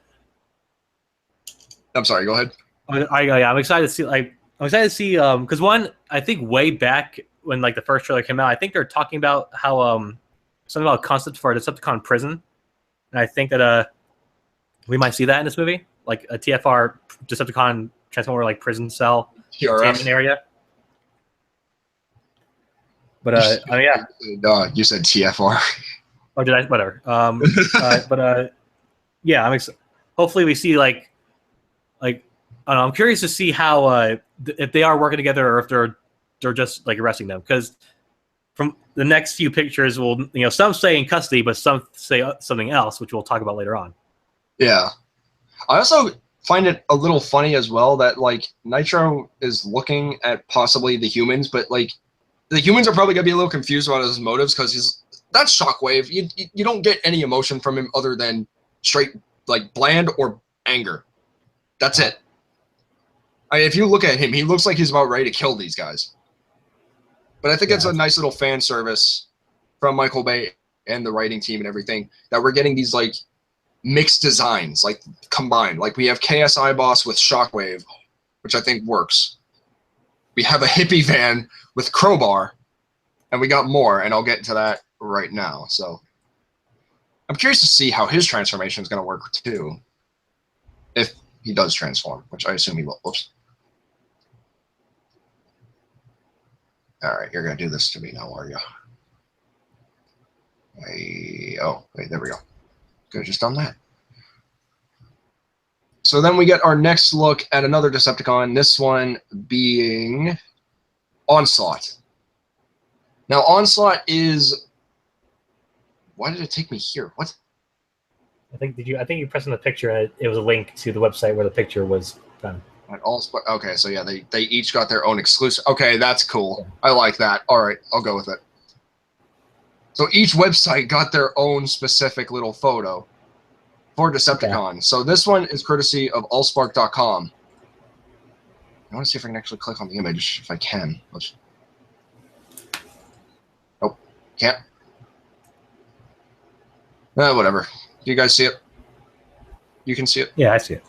Speaker 1: I'm sorry, go ahead.
Speaker 2: I'm excited to see, like... I'm excited to see, because one, I think way back when, like, the first trailer came out, I think they're talking about how, something about a concept for a Decepticon prison. And I think that, we might see that in this movie. Like, a TFR Decepticon Transformer, like, prison cell
Speaker 1: TRF
Speaker 2: area. But, I mean, yeah.
Speaker 1: You said TFR.
Speaker 2: Oh, did I? Whatever. Yeah, I'm hopefully we see, like, I don't know, I'm curious to see how, if they are working together or if they're just, like, arresting them. Because from the next few pictures, some say in custody, but some say something else, which we'll talk about later on.
Speaker 1: Yeah. I also find it a little funny as well that, like, Nitro is looking at possibly the humans, but, like, the humans are probably going to be a little confused about his motives because that's Shockwave. You don't get any emotion from him other than straight, like, bland or anger. That's it. If you look at him, he looks like he's about ready to kill these guys. But I think it's a nice little fan service from Michael Bay and the writing team and everything that we're getting these, like, mixed designs, like, combined. Like, we have KSI Boss with Shockwave, which I think works. We have a hippie van with Crowbar, and we got more, and I'll get into that right now. So I'm curious to see how his transformation is going to work, too, if he does transform, which I assume he will. Oops. All right, you're going to do this to me now, are you? Oh, wait, there we go. Could have just done that. So then we get our next look at another Decepticon, this one being Onslaught. Now, Onslaught is... Why did it take me here? What?
Speaker 2: I think you pressed on the picture and it was a link to the website where the picture was done.
Speaker 1: Okay, so yeah, they each got their own exclusive. Okay, that's cool. Yeah. I like that. All right, I'll go with it. So each website got their own specific little photo for Decepticon. Okay. So this one is courtesy of allspark.com. I want to see if I can actually click on the image, if I can. Oh, can't. Whatever. Do you guys see it? You can see it?
Speaker 2: Yeah, I see it.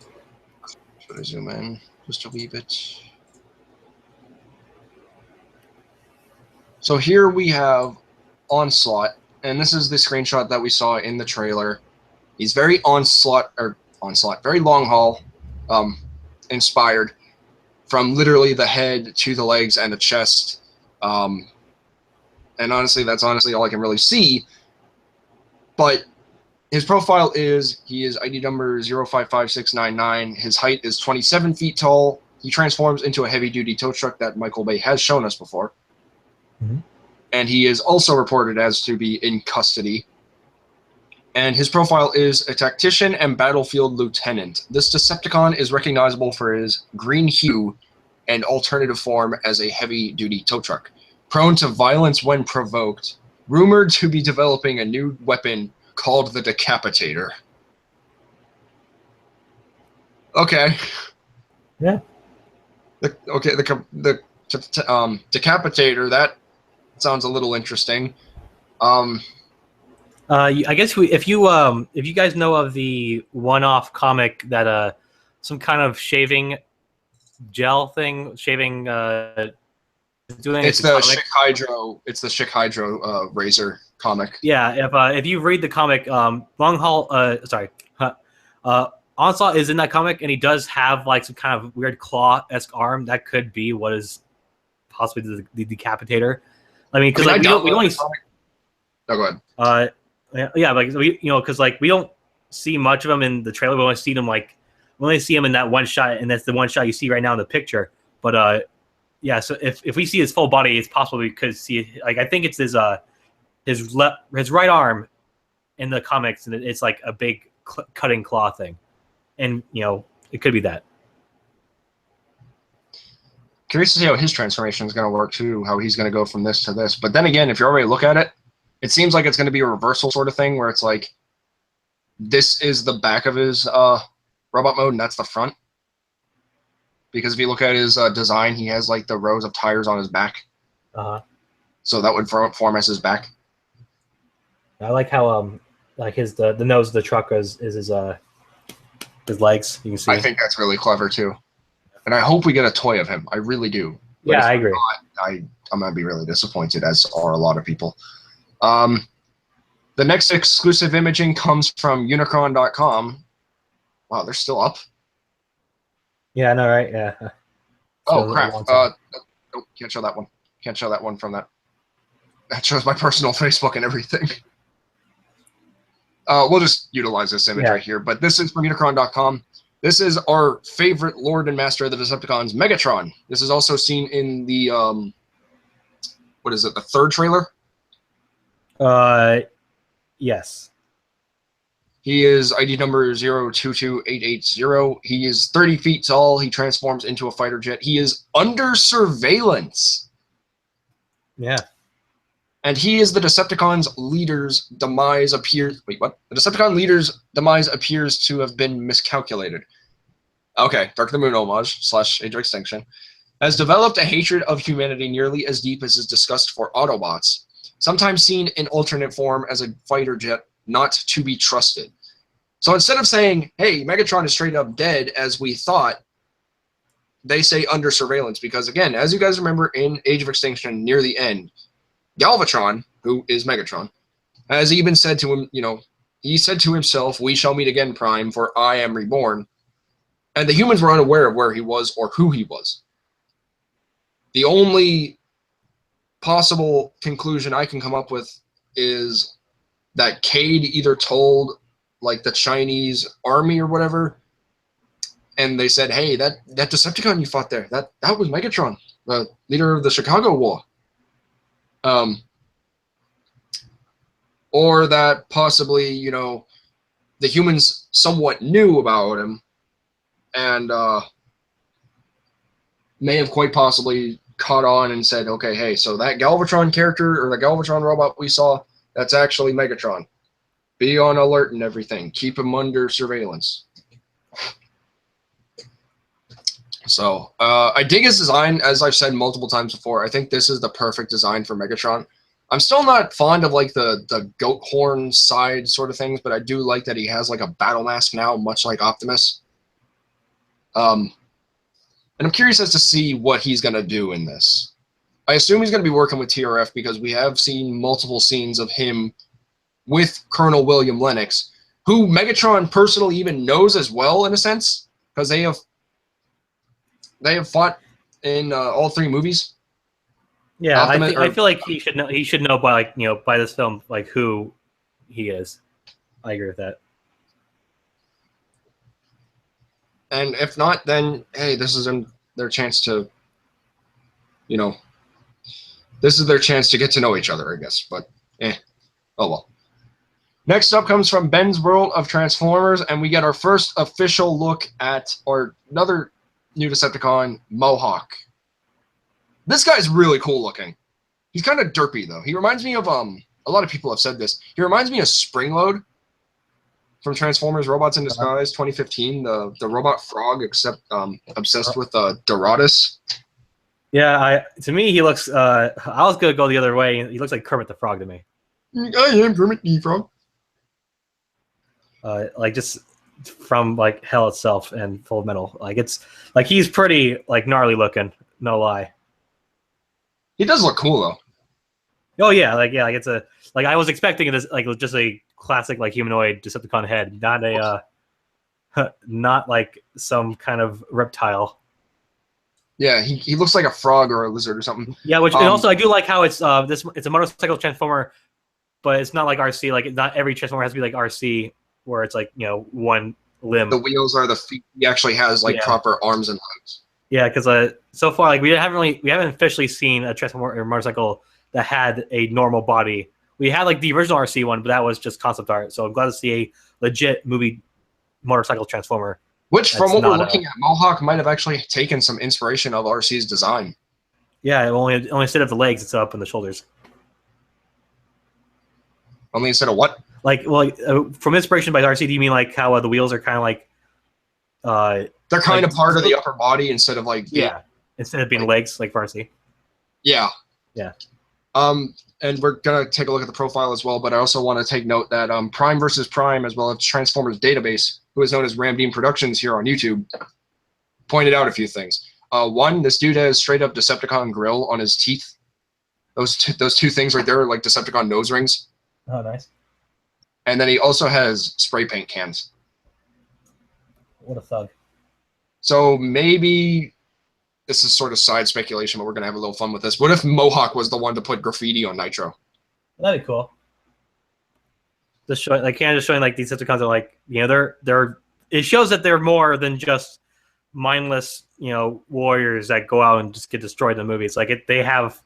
Speaker 1: Should I zoom in just a wee bit? So here we have Onslaught, and this is the screenshot that we saw in the trailer. He's very Onslaught, very long haul inspired, from literally the head to the legs and the chest. And honestly, that's honestly all I can really see. But his profile is, he is ID number 055699. His height is 27 feet tall. He transforms into a heavy-duty tow truck that Michael Bay has shown us before. Mm-hmm. And he is also reported as to be in custody. And his profile is a tactician and battlefield lieutenant. This Decepticon is recognizable for his green hue and alternative form as a heavy-duty tow truck. Prone to violence when provoked. Rumored to be developing a new weapon called the Decapitator. Okay.
Speaker 2: Yeah.
Speaker 1: The Decapitator, that sounds a little interesting.
Speaker 2: I guess if you guys know of the one-off comic that some kind of shaving gel thing, doing
Speaker 1: It's
Speaker 2: is
Speaker 1: the
Speaker 2: comic.
Speaker 1: Schick Hydro. It's the Schick Hydro Razor comic.
Speaker 2: Yeah, if you read the comic, Onslaught is in that comic, and he does have like some kind of weird claw-esque arm. That could be what is possibly the Decapitator. I mean, because like we don't.
Speaker 1: Oh, go ahead.
Speaker 2: Yeah, like because like we don't see much of him in the trailer. We only see him in that one shot, and that's the one shot you see right now in the picture. But yeah, so if we see his full body, it's possible we could see like I think it's his right arm in the comics, and it's like a big cutting claw thing, and it could be that.
Speaker 1: Curious to see how his transformation is going to work too. How he's going to go from this to this. But then again, if you already look at it, it seems like it's going to be a reversal sort of thing where it's like this is the back of his robot mode and that's the front. Because if you look at his design, he has like the rows of tires on his back. So that would form as his back.
Speaker 2: I like how like the nose of the truck is his legs. You can see.
Speaker 1: I think that's really clever too. And I hope we get a toy of him. I really do. But
Speaker 2: yeah, I agree.
Speaker 1: Not, I'm going to be really disappointed, as are a lot of people. The next exclusive imaging comes from Unicron.com. Wow, they're still up?
Speaker 2: Yeah, I know, right? Yeah.
Speaker 1: Oh, crap. Can't show that one. Can't show that one from that. That shows my personal Facebook and everything. We'll just utilize this image right here. But this is from Unicron.com. This is our favorite Lord and Master of the Decepticons, Megatron. This is also seen in the, what is it, the third trailer?
Speaker 2: Yes.
Speaker 1: He is ID number 022880. He is 30 feet tall. He transforms into a fighter jet. He is under surveillance.
Speaker 2: Yeah.
Speaker 1: And he is the Decepticons' leader's demise appears... Wait, what? The Decepticon leader's demise appears to have been miscalculated. Okay, Dark of the Moon homage / Age of Extinction. Has developed a hatred of humanity nearly as deep as his disgust for Autobots. Sometimes seen in alternate form as a fighter jet, not to be trusted. So instead of saying, hey, Megatron is straight up dead as we thought, they say under surveillance. Because again, as you guys remember in Age of Extinction near the end, Galvatron, who is Megatron, has even said to him, he said to himself, we shall meet again, Prime, for I am reborn. And the humans were unaware of where he was or who he was. The only possible conclusion I can come up with is that Cade either told like the Chinese army or whatever, and they said, hey, that Decepticon you fought there, that was Megatron, the leader of the Chicago War. Or that possibly, the humans somewhat knew about him and may have quite possibly caught on and said, okay, hey, so that Galvatron character or the Galvatron robot we saw, that's actually Megatron. Be on alert and everything. Keep him under surveillance. So I dig his design, as I've said multiple times before. I think this is the perfect design for Megatron. I'm still not fond of like the goat horn side sort of things, but I do like that he has like a battle mask now, much like Optimus. And I'm curious as to see what he's going to do in this. I assume he's going to be working with TRF because we have seen multiple scenes of him with Colonel William Lennox, who Megatron personally even knows as well in a sense, because they have fought in all three movies.
Speaker 2: Yeah, I feel like he should know. He should know by by this film who he is. I agree with that.
Speaker 1: And if not, then hey, this is their chance to, this is their chance to get to know each other, I guess. But oh well. Next up comes from Ben's World of Transformers, and we get our first official look at another new Decepticon, Mohawk. This guy's really cool looking. He's kind of derpy though. He reminds me of a lot of people have said this. He reminds me of Springload from Transformers Robots in Disguise 2015, the robot frog, except obsessed with Doratus.
Speaker 2: Yeah, to me he looks I was gonna go the other way. He looks like Kermit the Frog to me.
Speaker 1: I am Kermit the Frog.
Speaker 2: Just from Hell itself and Full Metal. It's he's pretty gnarly looking, no lie.
Speaker 1: He does look cool though.
Speaker 2: Oh yeah, like it's a like I was expecting it as like just a classic like humanoid Decepticon head, not a not like some kind of reptile.
Speaker 1: Yeah, he looks like a frog or a lizard or something.
Speaker 2: Yeah, which and also I do like how it's it's a motorcycle transformer, but it's not like RC. Like not every transformer has to be like RC, where it's like one limb.
Speaker 1: The wheels are the feet. He actually has like proper arms and legs.
Speaker 2: Yeah, because so far like we haven't officially seen a transformer or motorcycle that had a normal body. We had like the original RC one, but that was just concept art. So I'm glad to see a legit movie motorcycle transformer.
Speaker 1: Which, from what we're looking at, Mohawk might have actually taken some inspiration of RC's design.
Speaker 2: Yeah, only instead of the legs, it's up in the shoulders.
Speaker 1: Only instead of what?
Speaker 2: Like, well, from inspiration by RC, do you mean like how the wheels are kind of like?
Speaker 1: They're kind of part of the upper body instead of like
Speaker 2: instead of being legs like for RC.
Speaker 1: Yeah.
Speaker 2: Yeah.
Speaker 1: And we're gonna take a look at the profile as well, but I also want to take note that Prime versus Prime, as well as Transformers Database, who is known as Rambeam Productions here on YouTube, pointed out a few things. One, this dude has straight up Decepticon grill on his teeth. Those two things right there are like Decepticon nose rings.
Speaker 2: Oh, nice.
Speaker 1: And then he also has spray paint cans.
Speaker 2: What a thug.
Speaker 1: So maybe this is sort of side speculation, but we're going to have a little fun with this. What if Mohawk was the one to put graffiti on Nitro?
Speaker 2: That'd be cool. Just showing, like, kind of just showing, like, these Decepticons are, like, they're. It shows that they're more than just mindless, warriors that go out and just get destroyed in the movies. Like, they have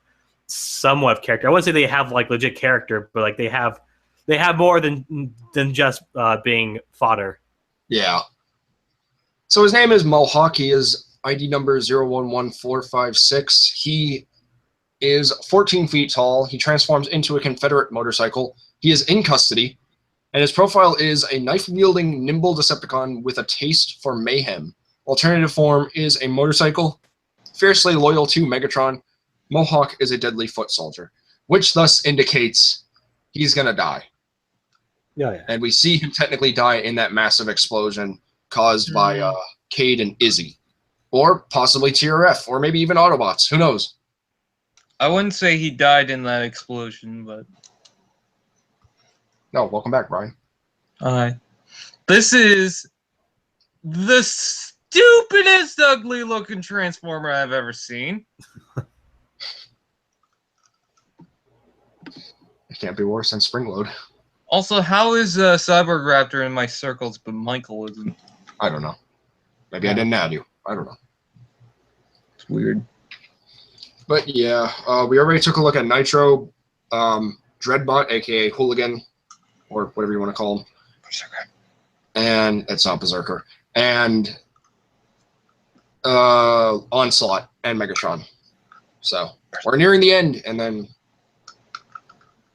Speaker 2: somewhat of character. I wouldn't say they have, like, legit character, but, like, they have more than just being fodder.
Speaker 1: Yeah. So his name is Mohawk. He is ID number 011456. He is 14 feet tall. He transforms into a Confederate motorcycle. He is in custody, and his profile is a knife-wielding, nimble Decepticon with a taste for mayhem. Alternative form is a motorcycle, fiercely loyal to Megatron. Mohawk is a deadly foot soldier, which thus indicates he's going to die.
Speaker 2: Yeah.
Speaker 1: And we see him technically die in that massive explosion caused by Cade and Izzy. Or possibly TRF, or maybe even Autobots. Who knows?
Speaker 3: I wouldn't say he died in that explosion, but...
Speaker 1: No, welcome back, Brian.
Speaker 3: Alright. This is the stupidest ugly-looking Transformer I've ever seen.
Speaker 1: It can't be worse than Springload.
Speaker 3: Also, how is Cyborg Raptor in my circles, but Michael isn't?
Speaker 1: I don't know. Maybe I didn't add you. I don't know.
Speaker 3: It's weird.
Speaker 1: But yeah, we already took a look at Nitro, Dreadbot, aka Hooligan, or whatever you want to call him.
Speaker 3: Berserker.
Speaker 1: And it's not Berserker. And Onslaught and Megatron. So we're nearing the end, and then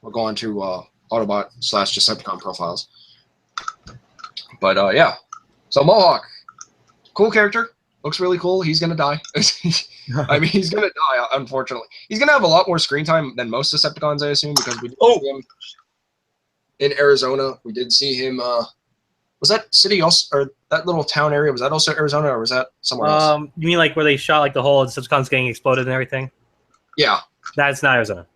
Speaker 1: we'll go on to Autobot / Decepticon profiles. But yeah, so Mohawk, cool character. Looks really cool. He's going to die. I mean, he's going to die, unfortunately. He's going to have a lot more screen time than most Decepticons, I assume, because we did see him in Arizona. We did see him. Was that city also, or that little town area, was that also Arizona, or was that somewhere else?
Speaker 2: You mean like where they shot like the whole Decepticons getting exploded and everything?
Speaker 1: Yeah.
Speaker 2: That's not Arizona.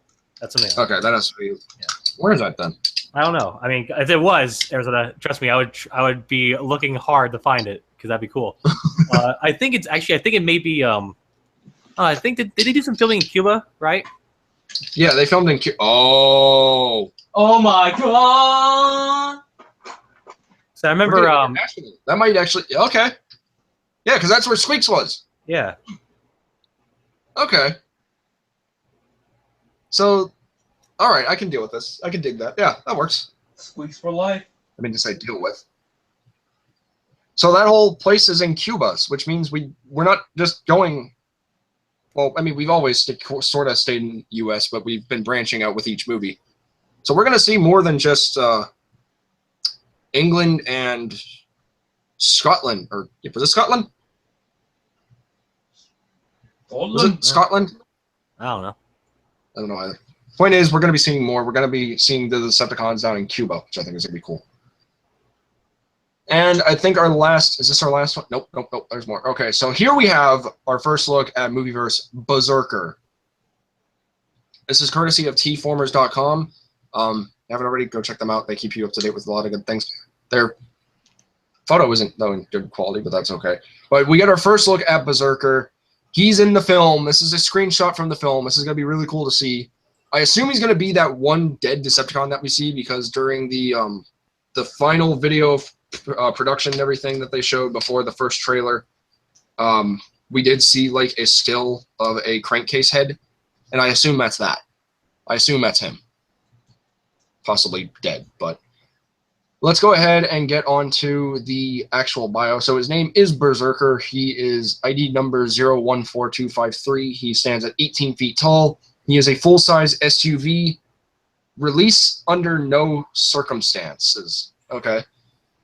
Speaker 2: That's something else.
Speaker 1: Okay, that has to be. Yeah. Where is that then?
Speaker 2: I don't know. I mean, if it was Arizona, trust me, I would be looking hard to find it because that'd be cool. I think it's actually. I think it may be. I think did they do some filming in Cuba, right?
Speaker 1: Yeah, they filmed in Cuba. Oh.
Speaker 3: Oh my god!
Speaker 2: So I remember.
Speaker 1: That might actually. Okay. Yeah, because that's where Squeaks was.
Speaker 2: Yeah.
Speaker 1: Okay. So, all right, I can deal with this. I can dig that. Yeah, that works.
Speaker 3: Squeaks for life.
Speaker 1: I mean to say deal with. So that whole place is in Cuba, which means we're not just going. Well, I mean, we've always sort of stayed in the U.S., but we've been branching out with each movie. So we're going to see more than just England and Scotland. Or was it Scotland? Was it Scotland?
Speaker 2: I don't know.
Speaker 1: I don't know either. Point is, we're going to be seeing more. We're going to be seeing the Decepticons down in Cuba, which I think is going to be cool. And I think our last, is this our last one? Nope, there's more. Okay, so here we have our first look at Movieverse Berserker. This is courtesy of tformers.com. You haven't already, go check them out. They keep you up to date with a lot of good things. Their photo isn't though in good quality, but that's okay. But we get our first look at Berserker. He's in the film. This is a screenshot from the film. This is going to be really cool to see. I assume he's going to be that one dead Decepticon that we see, because during the final video of production and everything that they showed before the first trailer, we did see like a still of a crankcase head, and I assume that's that. I assume that's him. Possibly dead, but let's go ahead and get on to the actual bio. So his name is Berserker. He is ID number 014253. He stands at 18 feet tall. He is a full-size SUV. Release under no circumstances. Okay.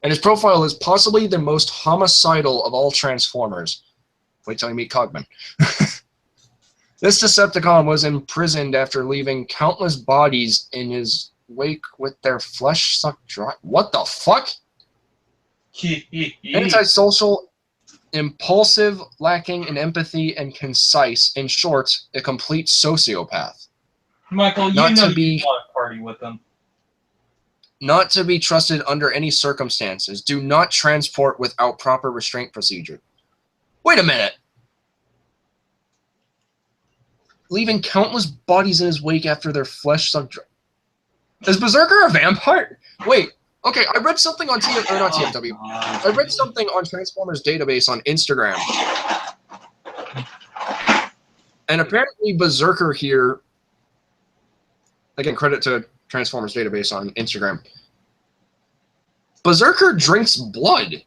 Speaker 1: And his profile is possibly the most homicidal of all Transformers. Wait till you meet Cogman. This Decepticon was imprisoned after leaving countless bodies in his wake with their flesh sucked dry. What the fuck? Antisocial, impulsive, lacking in empathy, and concise. In short, a complete sociopath.
Speaker 3: Michael,
Speaker 1: Not
Speaker 3: you know
Speaker 1: to be-
Speaker 3: you want to party with them.
Speaker 1: Not to be trusted under any circumstances. Do not transport without proper restraint procedure. Wait a minute. Leaving countless bodies in his wake after their flesh sucked dry. Is Berserker a vampire? Wait. Okay, I read something on not TFW. I read something on Transformers database on Instagram. And apparently Berserker here, again, credit to Transformers database on Instagram. Berserker drinks blood.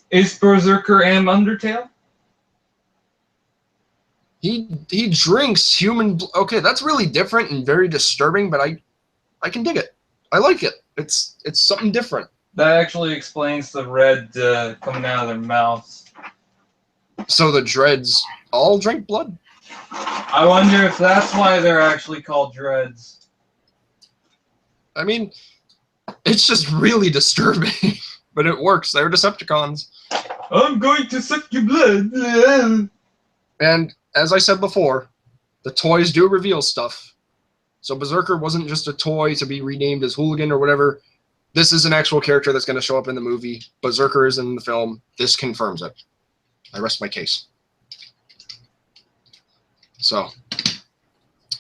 Speaker 3: Is Berserker and Undertale?
Speaker 1: He drinks human blood. Okay, that's really different and very disturbing, but I can dig it. I like it. It's something different.
Speaker 3: That actually explains the red coming out of their mouths.
Speaker 1: So the dreads all drink blood?
Speaker 3: I wonder if that's why they're actually called dreads.
Speaker 1: I mean, it's just really disturbing, but it works. They're Decepticons.
Speaker 3: I'm going to suck your blood.
Speaker 1: And as I said before, the toys do reveal stuff. So Berserker wasn't just a toy to be renamed as Hooligan or whatever. This is an actual character that's going to show up in the movie. Berserker is in the film. This confirms it. I rest my case. So,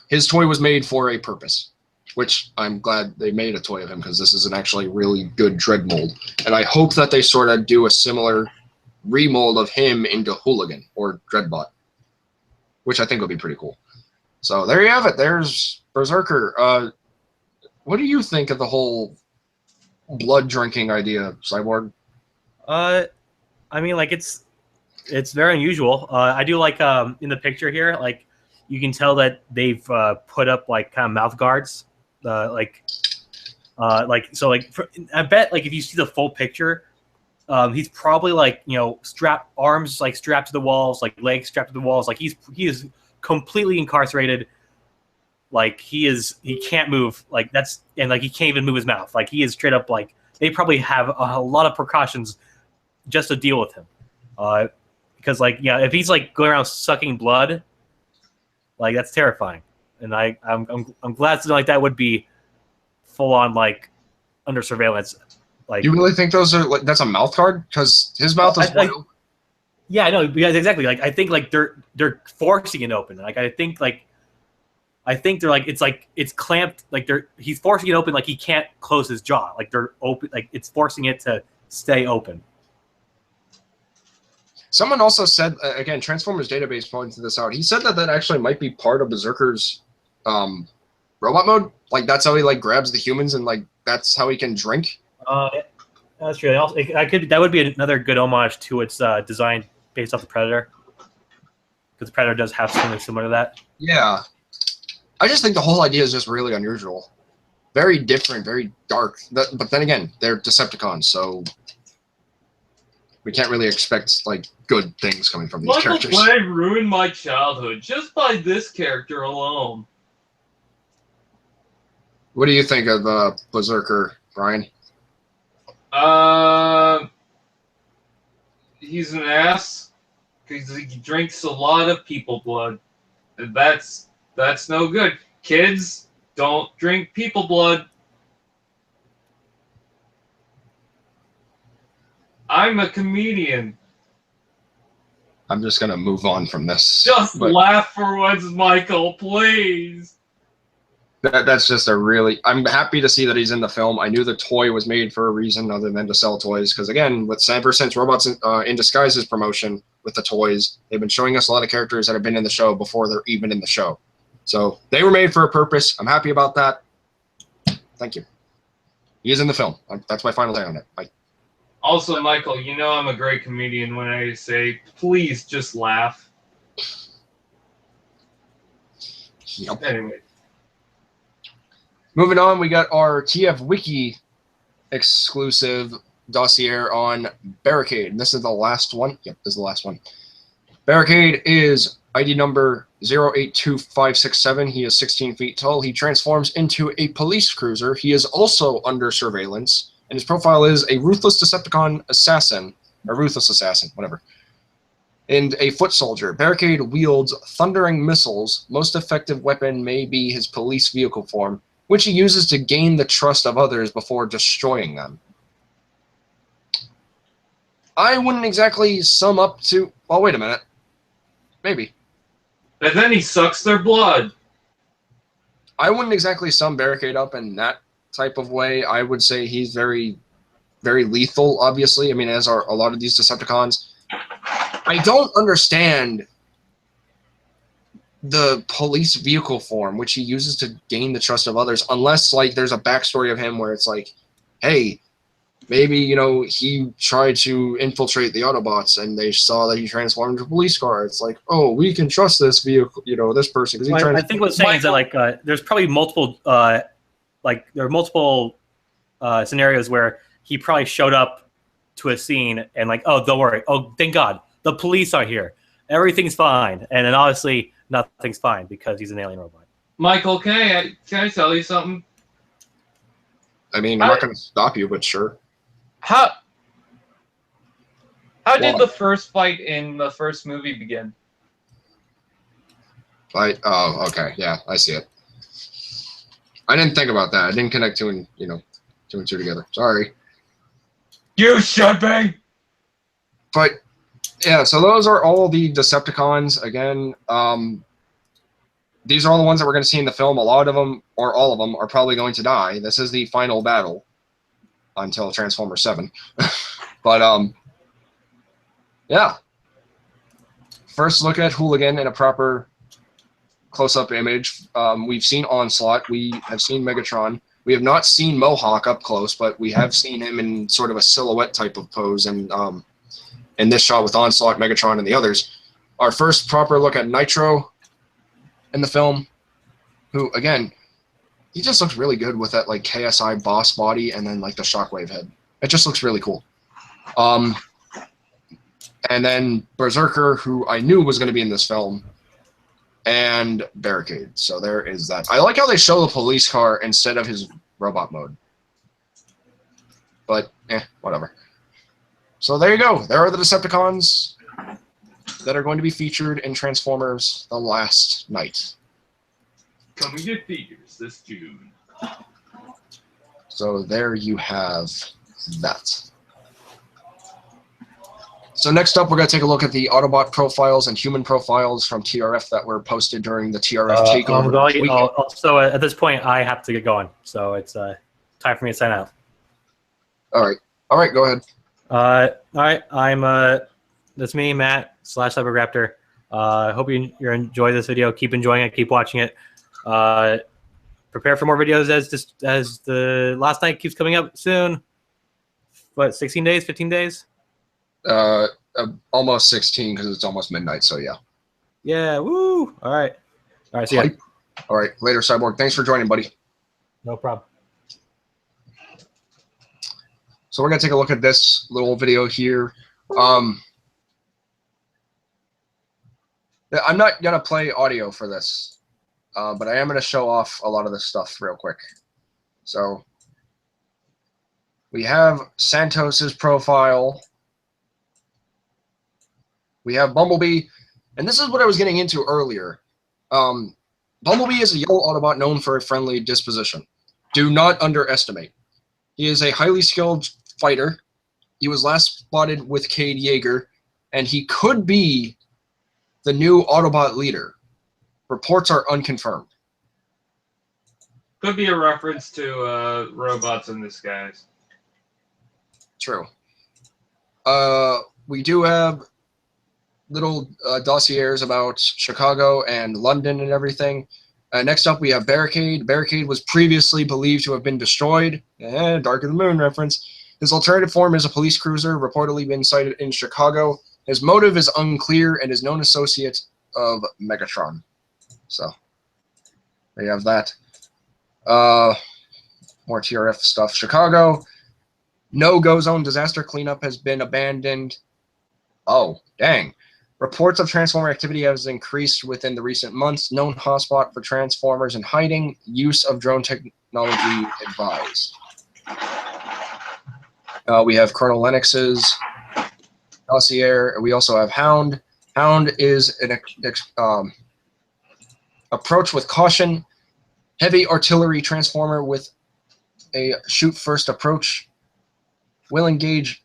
Speaker 1: his toy was made for a purpose, which I'm glad they made a toy of him, because this is an actually really good dread mold. And I hope that they sort of do a similar remold of him into Hooligan or Dreadbot, which I think would be pretty cool. So there you have it. There's Berserker. What do you think of the whole blood drinking idea, Cyborg?
Speaker 2: I mean, like it's very unusual. I do like in the picture here, like you can tell that they've put up like kind of mouth guards, I bet like if you see the full picture, he's probably like, you know, arms like strapped to the walls, like legs strapped to the walls, like he is completely incarcerated. Like he can't move, like that's, and like he can't even move his mouth. Like he is straight up, like they probably have a lot of precautions just to deal with him. Because like, yeah, if he's like going around sucking blood, like that's terrifying. And I'm glad something like that would be full on like under surveillance. Like,
Speaker 1: you really think those are like, that's a mouth guard? Because his mouth is wide open.
Speaker 2: Yeah, I know. Yeah, exactly. Like I think like they're forcing it open. Like I think they're like it's clamped. Like he's forcing it open. Like he can't close his jaw. Like they're open. Like it's forcing it to stay open.
Speaker 1: Someone also said, again, Transformers database pointed this out. He said that actually might be part of Berserker's robot mode. Like that's how he like grabs the humans, and like that's how he can drink.
Speaker 2: That's true. That would be another good homage to its design based off the Predator, because the Predator does have something similar to that.
Speaker 1: Yeah, I just think the whole idea is just really unusual, very different, very dark. But then again, they're Decepticons, so we can't really expect like good things coming from these characters.
Speaker 3: Michael Play ruined my childhood just by this character alone.
Speaker 1: What do you think of Berserker, Brian?
Speaker 3: He's an ass because he drinks a lot of people blood. And that's That's no good. Kids, don't drink people blood. I'm a comedian.
Speaker 1: I'm just gonna move on from this.
Speaker 3: Just laugh for once, Michael, please.
Speaker 1: That's just a really. I'm happy to see that he's in the film. I knew the toy was made for a reason other than to sell toys. Because again, with ever since Robots in Disguise's promotion with the toys, they've been showing us a lot of characters that have been in the show before they're even in the show. So they were made for a purpose. I'm happy about that. Thank you. He is in the film. That's my final say on it.
Speaker 3: Also, Michael, you know I'm a great comedian when I say, please just laugh.
Speaker 1: Yep.
Speaker 3: Anyway.
Speaker 1: Moving on, we got our TF Wiki exclusive dossier on Barricade. This is the last one. Yep, this is the last one. Barricade is ID number 082567. He is 16 feet tall. He transforms into a police cruiser. He is also under surveillance. And his profile is a ruthless Decepticon assassin, or ruthless assassin, whatever, and a foot soldier. Barricade wields thundering missiles. Most effective weapon may be his police vehicle form, which he uses to gain the trust of others before destroying them. I wouldn't exactly sum up to... Well, wait a minute. Maybe.
Speaker 3: And then he sucks their blood.
Speaker 1: I wouldn't exactly sum Barricade up in that type of way. I would say he's very, very lethal, obviously. I mean, as are a lot of these Decepticons. I don't understand the police vehicle form, which he uses to gain the trust of others, unless, like, there's a backstory of him where it's like, hey, maybe, you know, he tried to infiltrate the Autobots, and they saw that he transformed into a police car. It's like, oh, we can trust this vehicle, you know, this person.
Speaker 2: Well, I think what's saying is that, like, there's probably multiple, there are multiple scenarios where he probably showed up to a scene and, like, oh, don't worry. Oh, thank God. The police are here. Everything's fine. And then, obviously, nothing's fine because he's an alien robot.
Speaker 3: Michael, can I tell you something?
Speaker 1: I mean, I'm not going to stop you, but sure.
Speaker 3: How did the first fight in the first movie begin?
Speaker 1: Oh, okay. Yeah, I see it. I didn't think about that. I didn't connect two and two together. Sorry.
Speaker 3: You should be.
Speaker 1: But yeah, so those are all the Decepticons. Again, these are all the ones that we're going to see in the film. A lot of them, or all of them, are probably going to die. This is the final battle until Transformers 7. But yeah. First look at Hooligan in a proper close-up image. We've seen Onslaught. We have seen Megatron. We have not seen Mohawk up close, but we have seen him in sort of a silhouette type of pose. And in this shot with Onslaught, Megatron, and the others. Our first proper look at Nitro in the film, who, again, he just looks really good with that, like, KSI boss body and then, like, the Shockwave head. It just looks really cool. And then Berserker, who I knew was going to be in this film, and Barricade. So there is that. I like how they show the police car instead of his robot mode. But, whatever. So there you go. There are the Decepticons that are going to be featured in Transformers The Last Night.
Speaker 3: Coming to theaters this June.
Speaker 1: So there you have that. So next up, we're going to take a look at the Autobot profiles and human profiles from TRF that were posted during the TRF takeover.
Speaker 2: Also, at this point, I have to get going. So it's time for me to sign out.
Speaker 1: All right, go ahead.
Speaker 2: All right, that's me, Matt /Cyberraptor. Hope you enjoy this video. Keep enjoying it. Keep watching it. Prepare for more videos as the Last Night keeps coming up soon. What, 16 days, 15 days?
Speaker 1: Almost 16 because it's almost midnight. So yeah.
Speaker 2: Yeah. Woo. All right. See ya.
Speaker 1: All right. Later, Cyborg. Thanks for joining, buddy.
Speaker 2: No problem.
Speaker 1: So we're gonna take a look at this little video here. I'm not gonna play audio for this, but I am gonna show off a lot of this stuff real quick. So we have Santos's profile. We have Bumblebee, and this is what I was getting into earlier. Bumblebee is a yellow Autobot known for a friendly disposition. Do not underestimate. He is a highly skilled fighter. He was last spotted with Cade Yeager, and he could be the new Autobot leader. Reports are unconfirmed.
Speaker 3: Could be a reference to robots in disguise.
Speaker 1: True. We do have little dossiers about Chicago and London and everything. Next up, we have Barricade. Barricade was previously believed to have been destroyed. Dark of the Moon reference. His alternative form is a police cruiser, reportedly been sighted in Chicago. His motive is unclear and is known associate of Megatron. So, there you have that. More TRF stuff. Chicago. No-go zone disaster cleanup has been abandoned. Oh, dang. Reports of Transformer activity has increased within the recent months. Known hotspot for Transformers in hiding. Use of drone technology advised. We have Colonel Lennox's dossier. We also have Hound. Hound is an approach with caution. Heavy artillery transformer with a shoot first approach. Will engage.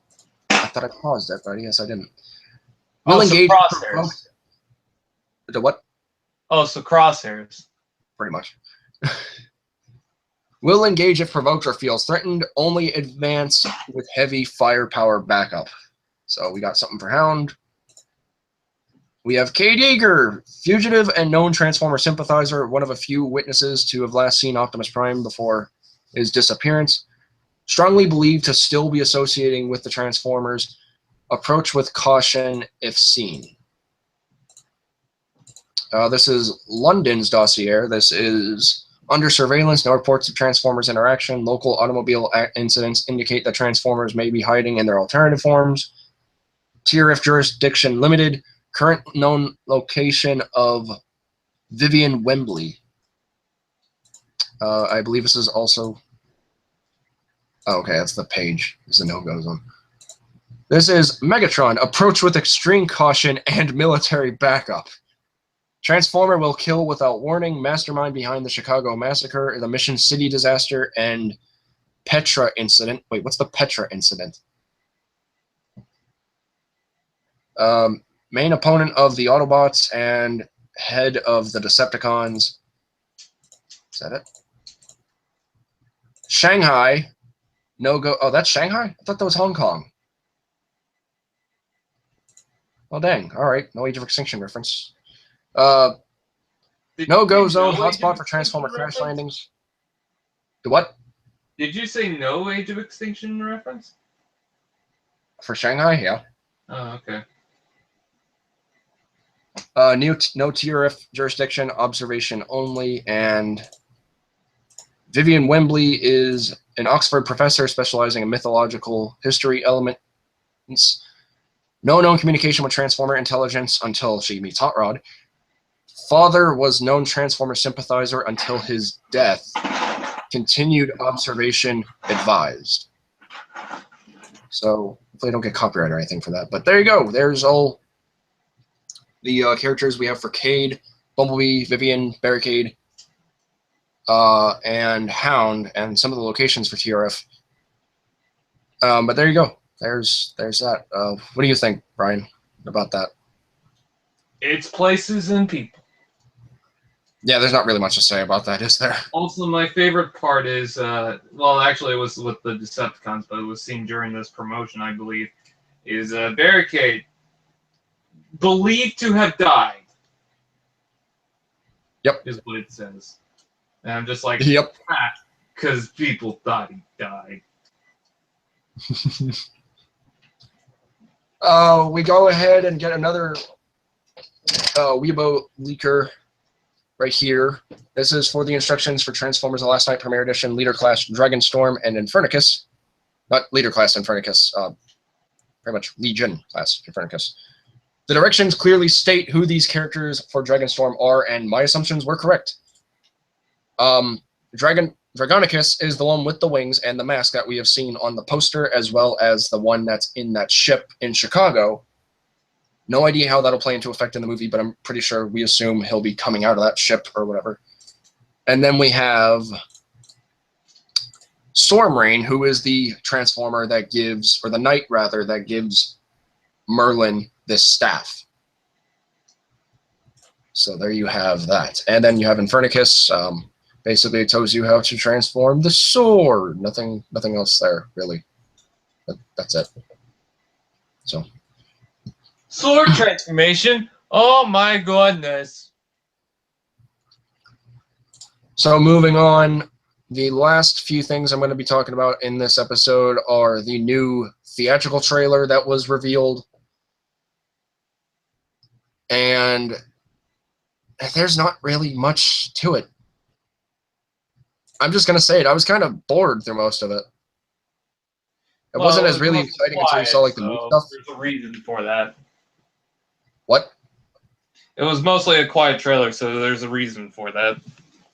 Speaker 1: I thought I paused that, but yes, I didn't. Will engage.
Speaker 3: Crosshairs.
Speaker 1: The what?
Speaker 3: Oh, so crosshairs.
Speaker 1: Pretty much. Will engage if provoked or feels threatened. Only advance with heavy firepower backup. So we got something for Hound. We have Cade Yeager, fugitive and known Transformer sympathizer, one of a few witnesses to have last seen Optimus Prime before his disappearance. Strongly believed to still be associating with the Transformers. Approach with caution if seen. This is London's dossier. This is under surveillance. No reports of Transformers interaction. Local automobile incidents indicate that Transformers may be hiding in their alternative forms. TRF jurisdiction limited. Current known location of Vivian Wembley. I believe this is also... Oh, okay, that's the page. This is a no-go zone. This is Megatron. Approach with extreme caution and military backup. Transformer will kill without warning. Mastermind behind the Chicago massacre, the Mission City disaster, and Petra incident. Wait, what's the Petra incident? Main opponent of the Autobots and head of the Decepticons. Is that it? Shanghai. No go. Oh, that's Shanghai? I thought that was Hong Kong. Well, dang. All right. No Age of Extinction reference. No go zone. Hotspot for Transformer crash landings. The what?
Speaker 3: Did you say no Age of Extinction reference?
Speaker 1: For Shanghai, yeah.
Speaker 3: Oh, okay.
Speaker 1: No TRF jurisdiction, observation only, and Vivian Wembley is an Oxford professor specializing in mythological history elements. No known communication with Transformer intelligence until she meets Hot Rod. Father was known Transformer sympathizer until his death. Continued observation advised. So hopefully I don't get copyright or anything for that. But there you go. There's all the characters we have for Cade, Bumblebee, Vivian, Barricade, and Hound, and some of the locations for TRF. But there you go. There's that. What do you think, Brian, about that?
Speaker 3: It's places and people.
Speaker 1: Yeah, there's not really much to say about that, is there?
Speaker 3: Also, my favorite part is, well, actually it was with the Decepticons, but it was seen during this promotion, I believe, is Barricade believed to have died.
Speaker 1: Yep.
Speaker 3: Is what it says. And I'm just like,
Speaker 1: yep.
Speaker 3: Because people thought he died.
Speaker 1: We go ahead and get another Weibo leaker right here. This is for the instructions for Transformers The Last Night Premier Edition, Leader Class Dragonstorm and Infernicus. Not Leader Class Infernicus, pretty much Legion Class Infernicus. The directions clearly state who these characters for Dragonstorm are, and my assumptions were correct. Dragonicus is the one with the wings and the mask that we have seen on the poster, as well as the one that's in that ship in Chicago. No idea how that'll play into effect in the movie, but I'm pretty sure we assume he'll be coming out of that ship or whatever. And then we have Stormrain, who is the transformer that gives, or the knight rather, that gives Merlin this staff. So there you have that. And then you have Infernicus. Basically, it tells you how to transform the sword. Nothing else there, really. That's it. So.
Speaker 3: Sword transformation. Oh my goodness.
Speaker 1: So moving on, the last few things I'm going to be talking about in this episode are the new theatrical trailer that was revealed. And there's not really much to it. I'm just going to say it. I was kind of bored through most of it. It wasn't as really exciting until you saw like the new stuff.
Speaker 3: There's a reason for that.
Speaker 1: What?
Speaker 3: It was mostly a quiet trailer, so there's a reason for that.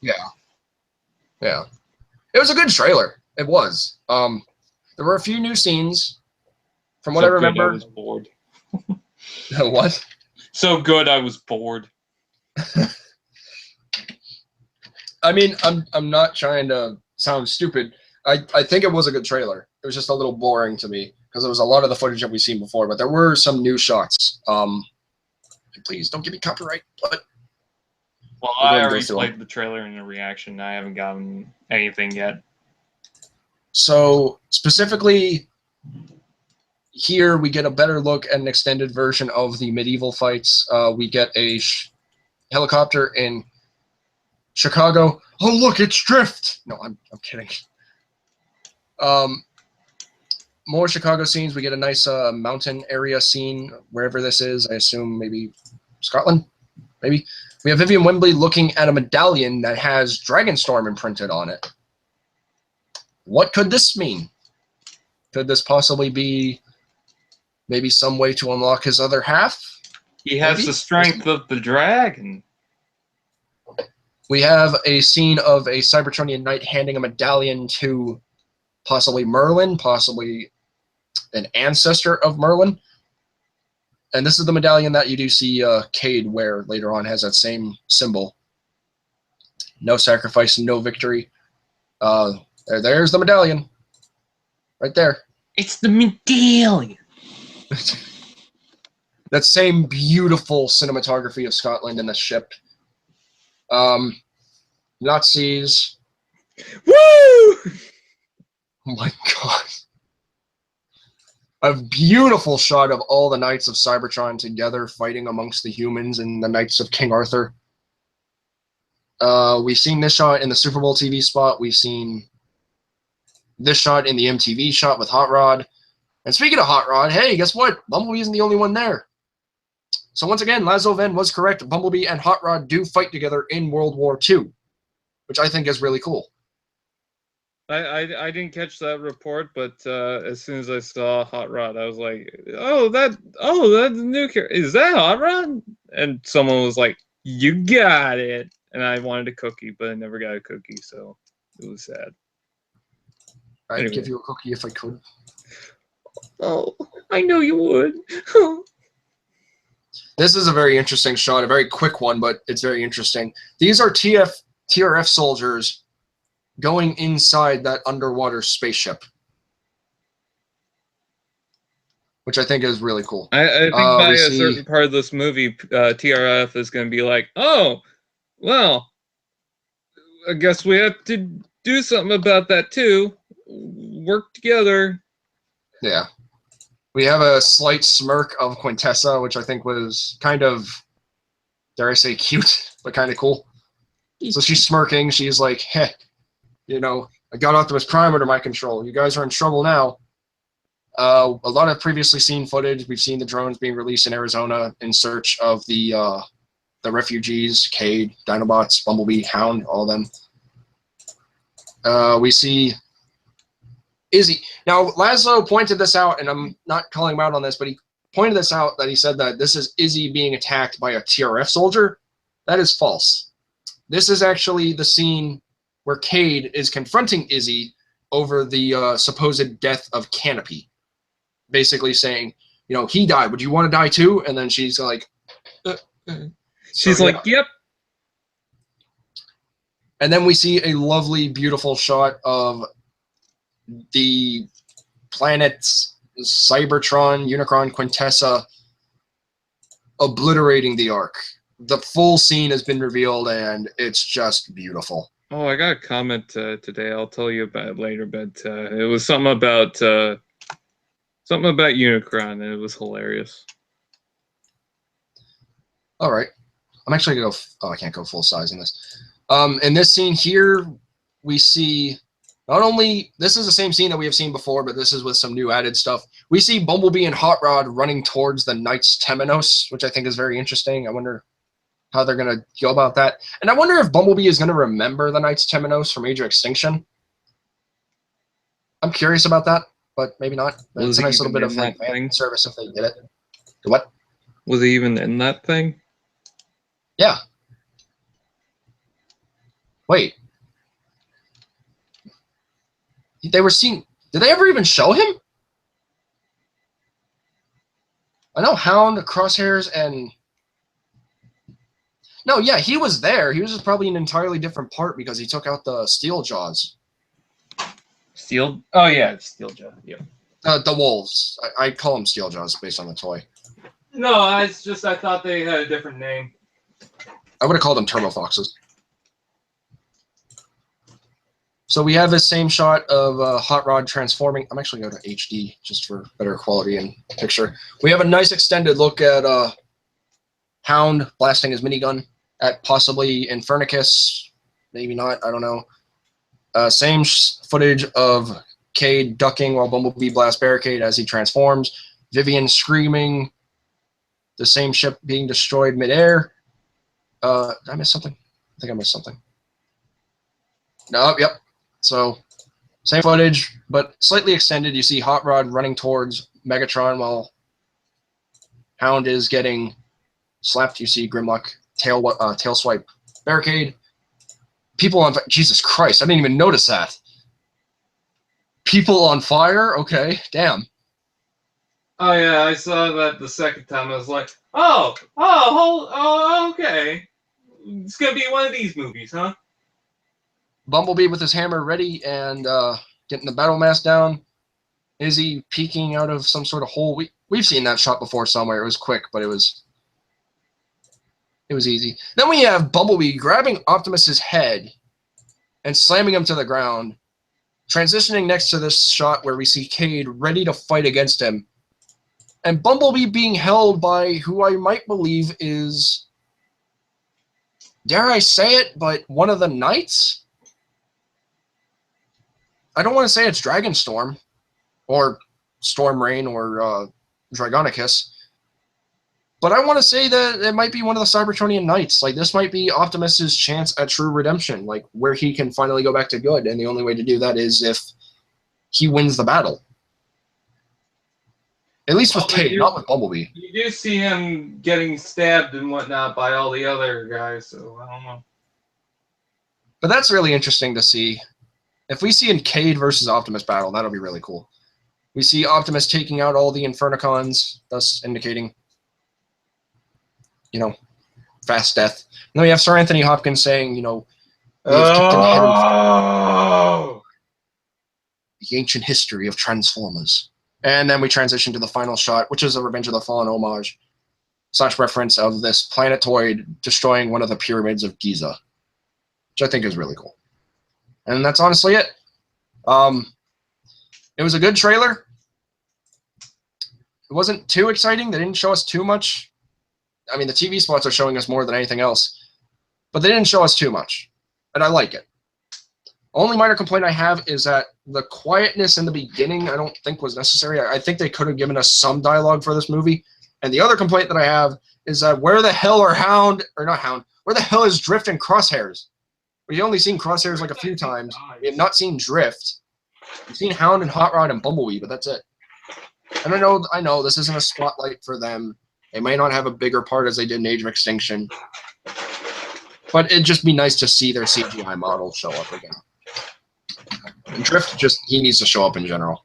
Speaker 1: Yeah. Yeah. It was a good trailer. It was. There were a few new scenes. From what I remember.
Speaker 3: I was bored.
Speaker 1: What?
Speaker 3: So good I was bored.
Speaker 1: I mean, I'm not trying to sound stupid. I think it was a good trailer. It was just a little boring to me because it was a lot of the footage that we've seen before, but there were some new shots. Please don't give me copyright. But
Speaker 3: well, I already played the trailer in a reaction. I haven't gotten anything yet. So specifically, here we get a better look at an extended version of the medieval fights. We get a helicopter in Chicago. Oh look, it's Drift. No, I'm kidding. More Chicago scenes. We get a nice mountain area scene wherever this is. I assume maybe Scotland. Maybe we have Vivian Wembley looking at a medallion that has Dragonstorm imprinted on it. What could this mean? Could this possibly be maybe some way to unlock his other half?
Speaker 4: He has the strength of the dragon.
Speaker 1: We have a scene of a Cybertronian knight handing a medallion to possibly Merlin, possibly an ancestor of Merlin. And this is the medallion that you do see Cade wear later on, has that same symbol. No sacrifice, no victory. There's the medallion. Right there.
Speaker 4: It's the medallion.
Speaker 1: That same beautiful cinematography of Scotland and the ship. Nazis.
Speaker 4: Woo!
Speaker 1: Oh my god. A beautiful shot of all the Knights of Cybertron together fighting amongst the humans and the Knights of King Arthur. We've seen this shot in the Super Bowl TV spot. We've seen this shot in the MTV shot with Hot Rod. And speaking of Hot Rod, hey, guess what? Bumblebee isn't the only one there. So once again, Lazo Ven was correct. Bumblebee and Hot Rod do fight together in World War II, which I think is really cool.
Speaker 3: I didn't catch that report, but as soon as I saw Hot Rod, I was like, that's a new character. Is that Hot Rod? And someone was like, you got it. And I wanted a cookie, but I never got a cookie, so it was sad.
Speaker 1: I'd give you a cookie if I could.
Speaker 3: Oh, I know you would.
Speaker 1: This is a very interesting shot, a very quick one, but it's very interesting. These are TRF soldiers going inside that underwater spaceship, which I think is really cool.
Speaker 3: I think by a certain part of this movie, TRF is going to be like, oh, well, I guess we have to do something about that too. Work together.
Speaker 1: Yeah. We have a slight smirk of Quintessa, which I think was kind of, dare I say, cute, but kind of cool. So she's smirking. She's like, heh, you know, I got Optimus Prime under my control. You guys are in trouble now. A lot of previously seen footage. We've seen the drones being released in Arizona in search of the refugees, Cade, Dinobots, Bumblebee, Hound, all of them. We see Izzy. Now, Laszlo pointed this out, and I'm not calling him out on this, but he pointed this out, that he said that this is Izzy being attacked by a TRF soldier. That is false. This is actually the scene where Cade is confronting Izzy over the supposed death of Canopy. Basically saying, you know, he died. Would you want to die too? And then she's like,
Speaker 4: She's
Speaker 1: so,
Speaker 4: like,
Speaker 1: yeah.
Speaker 4: yep.
Speaker 1: And then we see a lovely, beautiful shot of the planets Cybertron, Unicron, Quintessa obliterating the Ark. The full scene has been revealed, and it's just beautiful.
Speaker 4: Oh, I got a comment today. I'll tell you about it later, but it was something about Unicron, and it was hilarious.
Speaker 1: All right. I'm actually going to go... Oh, I can't go full size in this. In this scene here, we see... Not only... This is the same scene that we have seen before, but this is with some new added stuff. We see Bumblebee and Hot Rod running towards the Knights Temenos, which I think is very interesting. I wonder how they're going to go about that. And I wonder if Bumblebee is going to remember the Knights Temenos from Age of Extinction. I'm curious about that, but maybe not. But it's a nice little bit of like fan service if they did it. What?
Speaker 4: Was he even in that thing?
Speaker 1: Yeah. Wait. They were seen. Did they ever even show him? I know Hound, Crosshairs, and... No, yeah, he was there. He was just probably an entirely different part because he took out the Steel Jaws.
Speaker 3: Steel? Oh, yeah, it's Steel Jaw. Yeah.
Speaker 1: The wolves. I call them Steel Jaws based on the toy.
Speaker 3: No, it's just I thought they had a different name.
Speaker 1: I would have called them Turbo Foxes. So we have this same shot of Hot Rod transforming. I'm actually going to HD just for better quality and picture. We have a nice extended look at Hound blasting his minigun at possibly Infernicus. Maybe not. I don't know. Same footage of Cade ducking while Bumblebee blasts Barricade as he transforms. Vivian screaming. The same ship being destroyed midair. Did I miss something? I think I missed something. No, yep. So, same footage, but slightly extended. You see Hot Rod running towards Megatron while Hound is getting slapped. You see Grimlock tail swipe Barricade. People on fire. Jesus Christ, I didn't even notice that. People on fire? Okay, damn.
Speaker 3: Oh, yeah, I saw that the second time. I was like, okay. It's going to be one of these movies, huh?
Speaker 1: Bumblebee with his hammer ready and getting the battle mass down. Izzy peeking out of some sort of hole. We've seen that shot before somewhere. It was quick, but it was easy. Then we have Bumblebee grabbing Optimus's head and slamming him to the ground. Transitioning next to this shot where we see Cade ready to fight against him. And Bumblebee being held by who I might believe is, dare I say it, but one of the Knights? I don't want to say it's Dragonstorm or Storm Rain or Dragonicus, but I want to say that it might be one of the Cybertronian Knights. Like, this might be Optimus's chance at true redemption, like where he can finally go back to good, and the only way to do that is if he wins the battle. At least with Cade, not with Bumblebee.
Speaker 3: You do see him getting stabbed and whatnot by all the other guys, so I don't know.
Speaker 1: But that's really interesting to see. If we see a Cade versus Optimus battle, that'll be really cool. We see Optimus taking out all the Infernicons, thus indicating, you know, fast death. And then we have Sir Anthony Hopkins saying, you know, we have kept inheritance the ancient history of Transformers. And then we transition to the final shot, which is a Revenge of the Fallen homage / reference of this planetoid destroying one of the pyramids of Giza, which I think is really cool. And that's honestly it. It was a good trailer. It wasn't too exciting. They didn't show us too much. I mean, the TV spots are showing us more than anything else. But they didn't show us too much. And I like it. Only minor complaint I have is that the quietness in the beginning I don't think was necessary. I think they could have given us some dialogue for this movie. And the other complaint that I have is that where the hell are where the hell is Drift and Crosshairs? We've only seen Crosshairs like a few times. We have not seen Drift. We've seen Hound and Hot Rod and Bumblebee, but that's it. And I know this isn't a spotlight for them. They may not have a bigger part as they did in Age of Extinction. But it'd just be nice to see their CGI model show up again. And Drift, he needs to show up in general.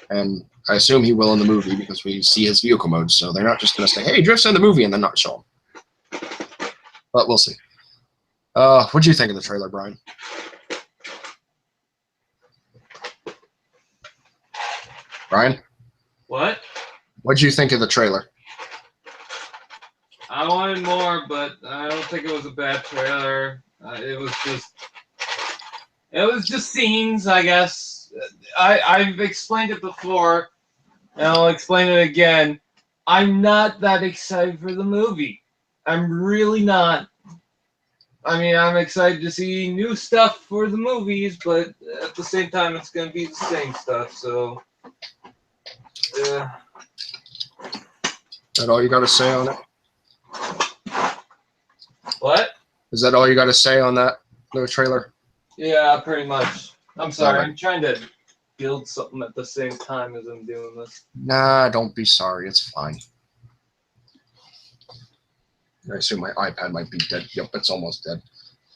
Speaker 1: And I assume he will in the movie because we see his vehicle modes, so they're not just going to say, hey, Drift's in the movie, and then not show him. But we'll see. What do you think of the trailer, Brian? Brian?
Speaker 3: What?
Speaker 1: What do you think of the trailer?
Speaker 3: I wanted more, but I don't think it was a bad trailer. It was just scenes, I guess. I've explained it before, and I'll explain it again. I'm not that excited for the movie. I'm really not. I mean, I'm excited to see new stuff for the movies, but at the same time, it's going to be the same stuff, so... Yeah.
Speaker 1: Is that all you got to say on it?
Speaker 3: What?
Speaker 1: Is that all you got to say on that new trailer?
Speaker 3: Yeah, pretty much. I'm sorry,
Speaker 1: Alright.
Speaker 3: I'm trying to build something at the same time as I'm doing this.
Speaker 1: Nah, don't be sorry. It's fine. I assume my iPad might be dead. Yep, it's almost dead.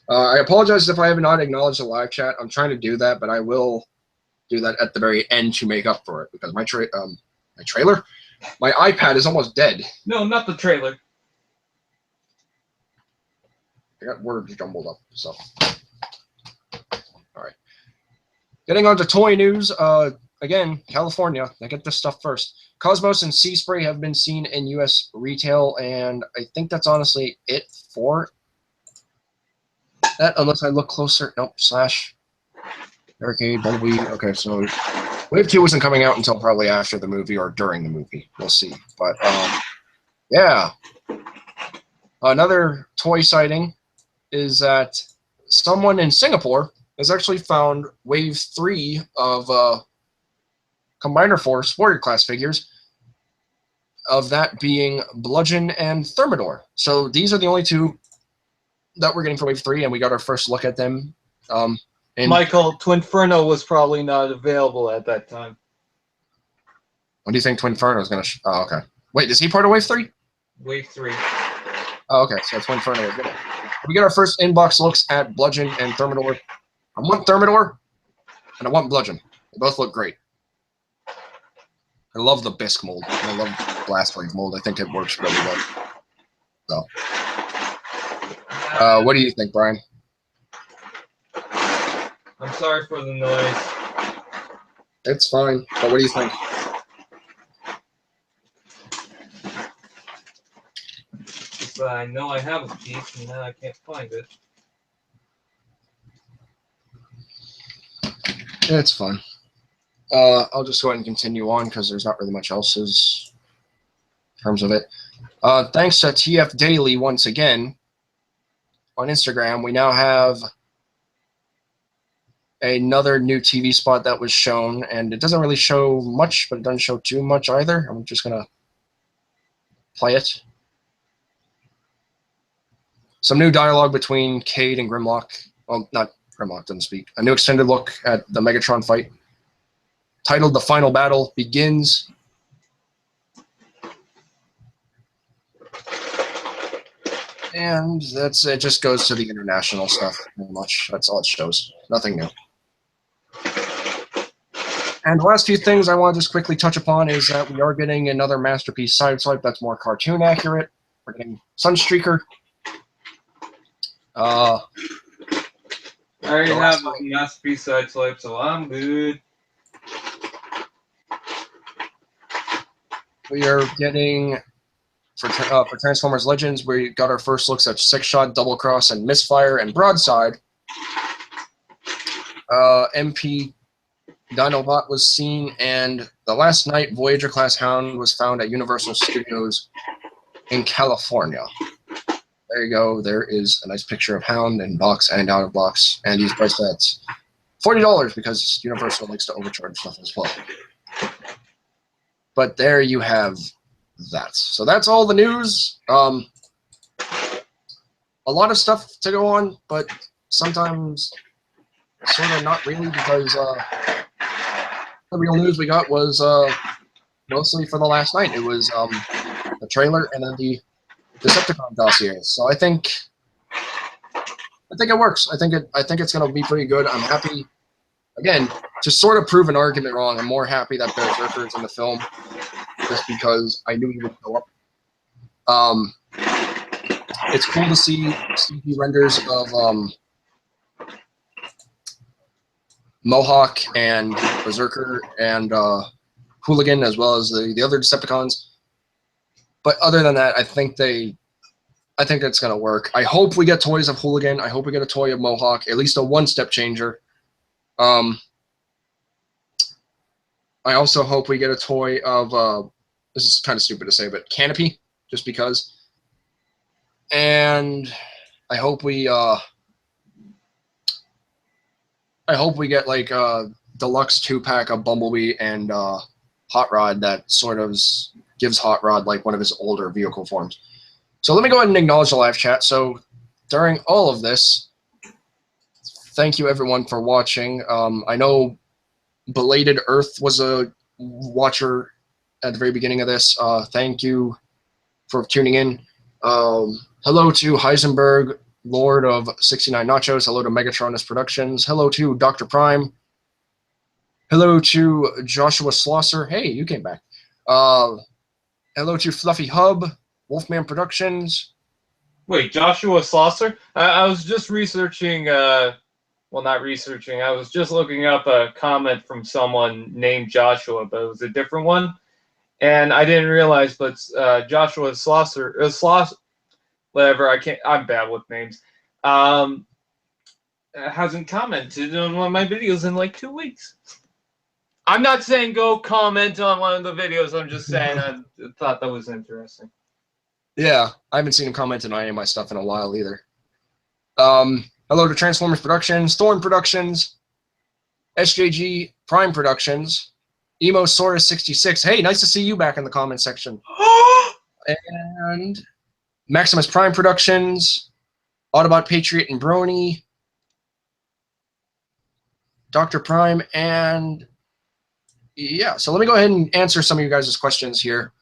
Speaker 1: I apologize if I have not acknowledged the live chat. I'm trying to do that, but I will do that at the very end to make up for it because my trailer? My iPad is almost dead.
Speaker 3: No, not the trailer.
Speaker 1: I got words jumbled up, so. All right. Getting on to toy news. Again, California. They get this stuff first. Cosmos and Sea Spray have been seen in U.S. retail, and I think that's honestly it for that, unless I look closer. Nope, slash Barricade, Bumblebee. Okay, so Wave 2 wasn't coming out until probably after the movie or during the movie. We'll see. But, yeah. Another toy sighting is that someone in Singapore has actually found Wave 3 of Combiner Force Warrior Class figures, of that being Bludgeon and Thermidor. So these are the only two that we're getting for Wave 3, and we got our first look at them.
Speaker 3: Michael, Twinferno was probably not available at that time.
Speaker 1: What do you think Twinferno is going to... oh, okay. Wait, is he part of Wave 3?
Speaker 3: Wave 3.
Speaker 1: Oh, okay, so Twinferno is good. We get our first inbox looks at Bludgeon and Thermidor. I want Thermidor, and I want Bludgeon. They both look great. I love the Bisque mold. I love Blast Wave mold. I think it works really well. So, what do you think, Brian?
Speaker 3: I'm sorry for the noise.
Speaker 1: It's fine, but what do you think?
Speaker 3: But I know I have a piece, and now I can't find it.
Speaker 1: It's fine. I'll just go ahead and continue on because there's not really much else in terms of it. Thanks to TF Daily once again on Instagram, we now have another new TV spot that was shown, and it doesn't really show much, but it doesn't show too much either. I'm just gonna play it. Some new dialogue between Cade and Grimlock. Well, not Grimlock, doesn't speak. A new extended look at the Megatron fight, titled "The Final Battle Begins." And that's it. Just goes to the international stuff, pretty much. That's all it shows. Nothing new. And the last few things I want to just quickly touch upon is that we are getting another Masterpiece Sideswipe that's more cartoon accurate. We're getting Sunstreaker.
Speaker 3: I already have a Masterpiece Sideswipe, so I'm good.
Speaker 1: We are getting, for Transformers Legends, we got our first looks at Six Shot, Double Cross, and Misfire, and Broadside. MP Dinobot was seen, and the last night Voyager-class Hound was found at Universal Studios in California. There you go. There is a nice picture of Hound in box and out of box, and he's priced at $40 because Universal likes to overcharge stuff as well. But there you have that. So that's all the news. A lot of stuff to go on, but sometimes sort of not really, because the real news we got was mostly for the last night. It was the trailer and then the Decepticon Dossiers. So I think it works. I think it's gonna be pretty good. I'm happy again, to sort of prove an argument wrong, I'm more happy that Berserker is in the film, just because I knew he would show up. It's cool to see CG renders of Mohawk and Berserker and Hooligan, as well as the other Decepticons. But other than that, I think it's gonna work. I hope we get toys of Hooligan. I hope we get a toy of Mohawk, at least a one-step changer. I also hope we get a toy of this is kind of stupid to say, but Canopy, just because. And I hope we get like a deluxe 2-pack of Bumblebee and Hot Rod that sort of gives Hot Rod like one of his older vehicle forms. So let me go ahead and acknowledge the live chat. So during all of this, thank you everyone for watching. I know Belated Earth was a watcher at the very beginning of this. Thank you for tuning in. Hello to Heisenberg, Lord of 69 Nachos. Hello to Megatronus Productions. Hello to Dr. Prime. Hello to Joshua Slosser. Hey, you came back. Hello to Fluffy Hub, Wolfman Productions.
Speaker 3: Wait, Joshua Slosser? I was just researching, well, not researching, I was just looking up a comment from someone named Joshua, but it was a different one. And I didn't realize, but Joshua Slosser, whatever, I'm bad with names, hasn't commented on one of my videos in like 2 weeks. I'm not saying go comment on one of the videos, I'm just saying I thought that was interesting.
Speaker 1: Yeah, I haven't seen him comment on any of my stuff in a while either. Hello to Transformers Productions, Thorn Productions, SJG Prime Productions, Emosaurus66. Hey, nice to see you back in the comment section. And Maximus Prime Productions, Autobot Patriot and Brony, Dr. Prime, and yeah, so let me go ahead and answer some of you guys' questions here.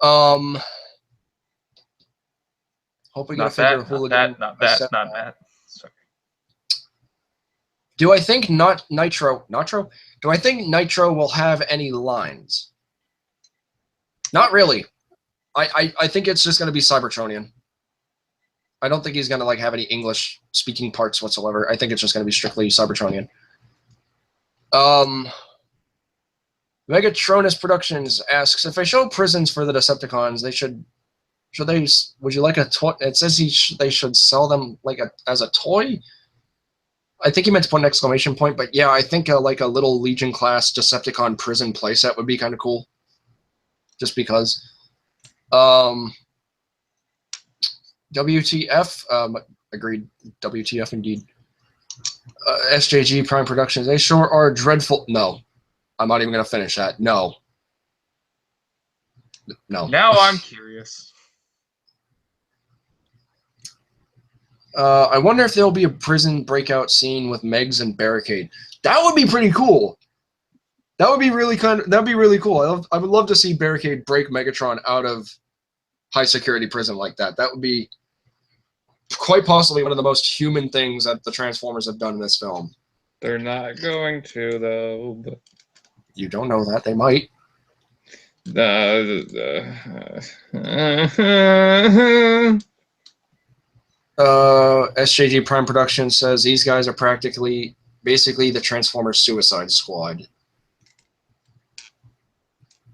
Speaker 1: Hope we get a figure of Hooligan.
Speaker 3: Not that. Sorry.
Speaker 1: Do I think Nitro? Do I think Nitro will have any lines? Not really. I think it's just going to be Cybertronian. I don't think he's going to like have any English speaking parts whatsoever. I think it's just going to be strictly Cybertronian. Megatronus Productions asks, if I show prisons for the Decepticons, would you like a toy? It says they should sell them like as a toy. I think he meant to put an exclamation point, but yeah, I think like a little Legion class Decepticon prison playset would be kind of cool. Just because. WTF? Agreed. WTF indeed. SJG Prime Productions. They sure are dreadful. No. I'm not even going to finish that. No. No.
Speaker 3: Now I'm curious.
Speaker 1: I wonder if there'll be a prison breakout scene with Megs and Barricade. That would be pretty cool. That would be really cool. I would love to see Barricade break Megatron out of high security prison like that. That would be quite possibly one of the most human things that the Transformers have done in this film.
Speaker 4: They're not going to, though. But...
Speaker 1: You don't know that. They might. SJG Prime Productions says these guys are basically the Transformers Suicide Squad.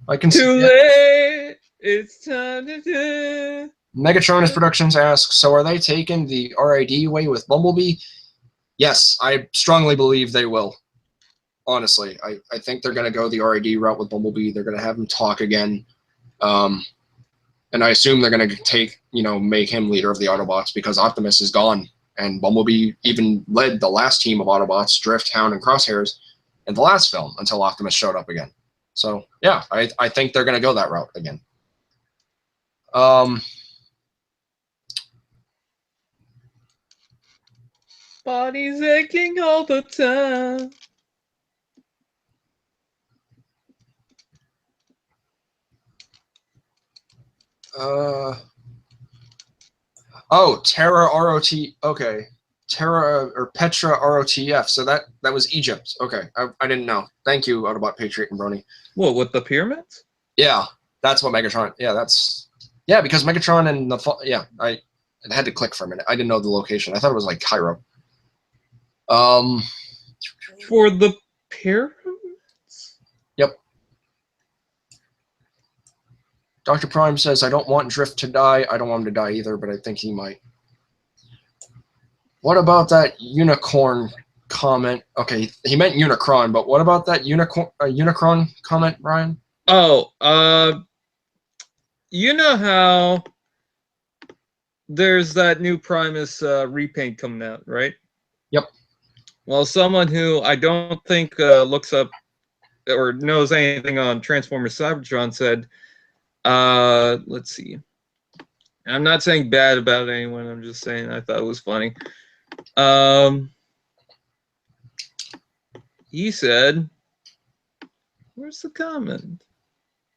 Speaker 1: I can see
Speaker 4: Too late. It's time to do.
Speaker 1: Megatronus Productions asks, so are they taking the RID way with Bumblebee? Yes, I strongly believe they will. Honestly, I think they're going to go the RID route with Bumblebee. They're going to have him talk again. And I assume they're going to make him leader of the Autobots because Optimus is gone. And Bumblebee even led the last team of Autobots, Drift, Hound, and Crosshairs, in the last film until Optimus showed up again. So, yeah, I think they're going to go that route again.
Speaker 4: Body's aching all the time.
Speaker 1: Oh, Terra ROT. Okay. Terra or Petra ROTF. So that was Egypt. Okay, I didn't know. Thank you, Autobot Patriot and Brony.
Speaker 4: What, with the pyramids?
Speaker 1: Yeah, that's what Megatron. Yeah, because Megatron and it had to click for a minute. I didn't know the location. I thought it was like Cairo.
Speaker 4: For the pyramids?
Speaker 1: Yep. Dr. Prime says, I don't want Drift to die. I don't want him to die either, but I think he might. What about that unicorn comment? Okay, he meant Unicron, but what about that Unicron comment, Brian?
Speaker 4: Oh, you know how there's that new Primus repaint coming out, right?
Speaker 1: Yep.
Speaker 4: Well, someone who I don't think looks up or knows anything on Transformers Cybertron said, let's see. I'm not saying bad about anyone. I'm just saying I thought it was funny. He said, where's the comment?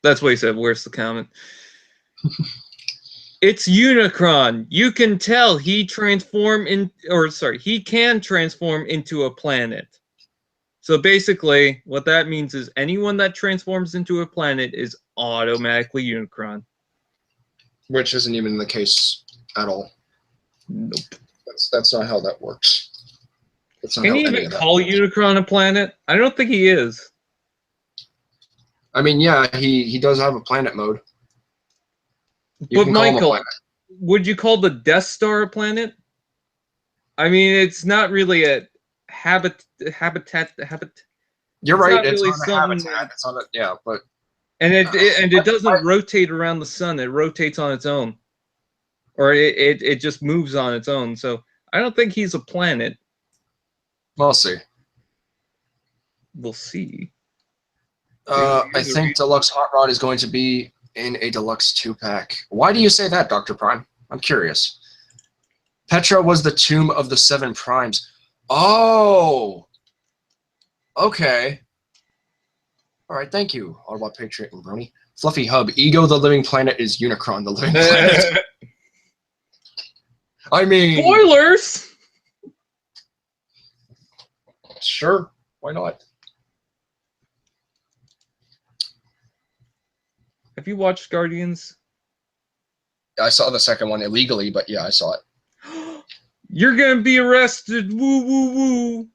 Speaker 4: That's what he said. Where's the comment? It's Unicron. You can tell he can transform into a planet. So basically, what that means is anyone that transforms into a planet is automatically Unicron.
Speaker 1: Which isn't even the case at all.
Speaker 4: Nope.
Speaker 1: That's not how that works.
Speaker 4: Can you even call Unicron a planet? I don't think he is.
Speaker 1: I mean, yeah, he does have a planet mode.
Speaker 4: But Michael, would you call the Death Star a planet? I mean, it's not really a habitat.
Speaker 1: You're right. It's
Speaker 4: really
Speaker 1: not a habitat. It's not a but.
Speaker 4: And it doesn't rotate around the sun. It rotates on its own, or it just moves on its own. So I don't think he's a planet.
Speaker 1: We'll see.
Speaker 4: We'll see.
Speaker 1: I think Deluxe Hot Rod is going to be in a Deluxe 2-pack. Why do you say that, Dr. Prime? I'm curious. Petra was the tomb of the 7 primes. Oh! Okay. Alright, thank you, Autobot Patriot and Brony. Fluffy Hub. Ego the living planet is Unicron the living planet. I mean...
Speaker 4: Spoilers!
Speaker 1: Sure. Why not?
Speaker 4: Have you watched Guardians?
Speaker 1: I saw the second one illegally, but yeah, I saw it.
Speaker 4: You're gonna be arrested. Woo woo woo.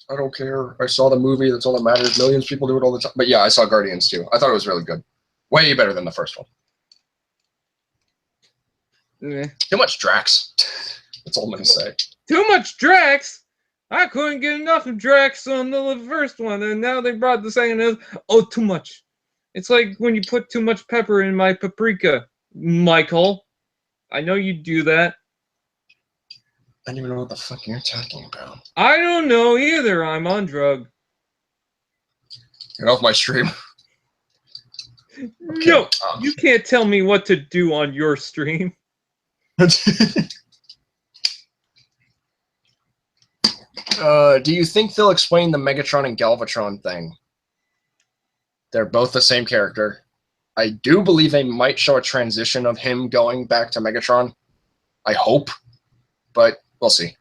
Speaker 1: I don't care. I saw the movie. That's all that matters. Millions of people do it all the time. But yeah, I saw Guardians too. I thought it was really good. Way better than the first one. Too much Drax. That's all I'm gonna say.
Speaker 4: Too much Drax? I couldn't get enough of Drax on the first one, and now they brought the second one. Oh, too much. It's like when you put too much pepper in my paprika, Michael. I know you do that.
Speaker 1: I don't even know what the fuck you're talking about.
Speaker 4: I don't know either. I'm on drug.
Speaker 1: Get off my stream.
Speaker 4: Okay, no, you can't tell me what to do on your stream.
Speaker 1: Do you think they'll explain the Megatron and Galvatron thing? They're both the same character. I do believe they might show a transition of him going back to Megatron. I hope, but we'll see.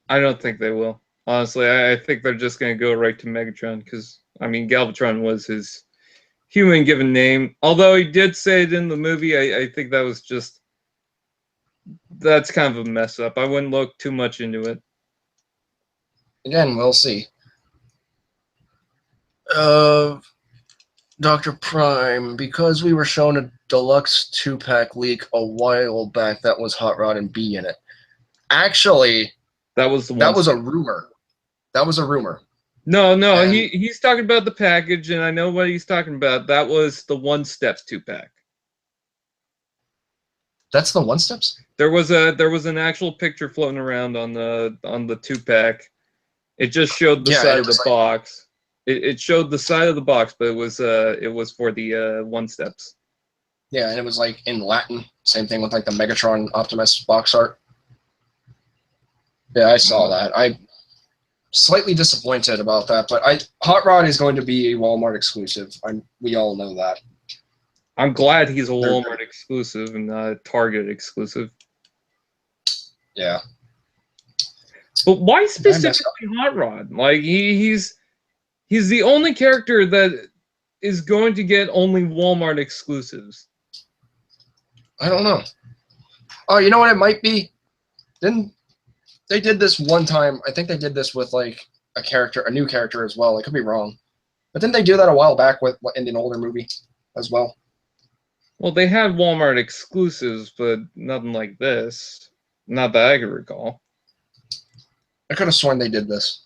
Speaker 4: I don't think they will. Honestly, I think they're just going to go right to Megatron because, I mean, Galvatron was his human given name. Although he did say it in the movie, I think that was just... That's kind of a mess up. I wouldn't look too much into it.
Speaker 1: Again, we'll see. Dr. Prime, because we were shown a Deluxe 2-pack leak a while back that was Hot Rod and B in it. Actually,
Speaker 4: that was a
Speaker 1: rumor. That was a rumor.
Speaker 4: No, he's talking about the package, and I know what he's talking about. That was the One Steps 2-pack.
Speaker 1: That's the One Steps?
Speaker 4: There was an actual picture floating around on the 2-pack. It just showed the side of the box. It showed the side of the box, but it was for the One Steps.
Speaker 1: Yeah, and it was like in Latin. Same thing with like the Megatron Optimus box art. Yeah, I saw that. I'm slightly disappointed about that, but Hot Rod is going to be a Walmart exclusive. We all know that.
Speaker 4: I'm glad he's a Walmart exclusive and not a Target exclusive.
Speaker 1: Yeah.
Speaker 4: But why
Speaker 1: messed up.
Speaker 4: specifically Hot Rod? Like he's the only character that is going to get only Walmart exclusives.
Speaker 1: I don't know. Oh, you know what it might be? Didn't they did this one time? I think they did this with like a new character as well. I could be wrong, but didn't they do that a while back with in an older movie as well?
Speaker 4: Well, they had Walmart exclusives, but nothing like this. Not that I can recall.
Speaker 1: I could have sworn they did this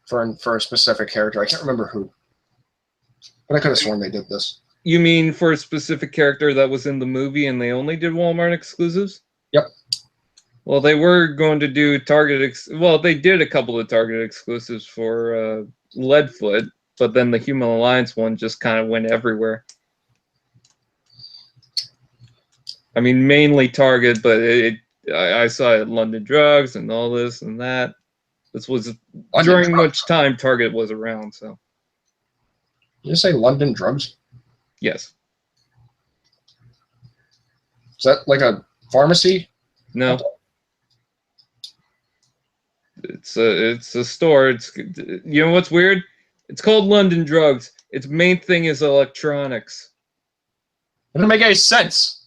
Speaker 1: for a specific character. I can't remember who, but I could have sworn they did this.
Speaker 4: You mean for a specific character that was in the movie and they only did Walmart exclusives?
Speaker 1: Yep.
Speaker 4: Well, they were going to do Target. Well, they did a couple of Target exclusives for Leadfoot, but then the Human Alliance one just kind of went everywhere. I mean, mainly Target, but I saw it at London Drugs and all this and that. This was during which time Target was around. So.
Speaker 1: Did you say London Drugs?
Speaker 4: Yes.
Speaker 1: Is that like a pharmacy?
Speaker 4: No. It's a store. It's, you know what's weird? It's called London Drugs. Its main thing is electronics.
Speaker 1: It doesn't make any sense.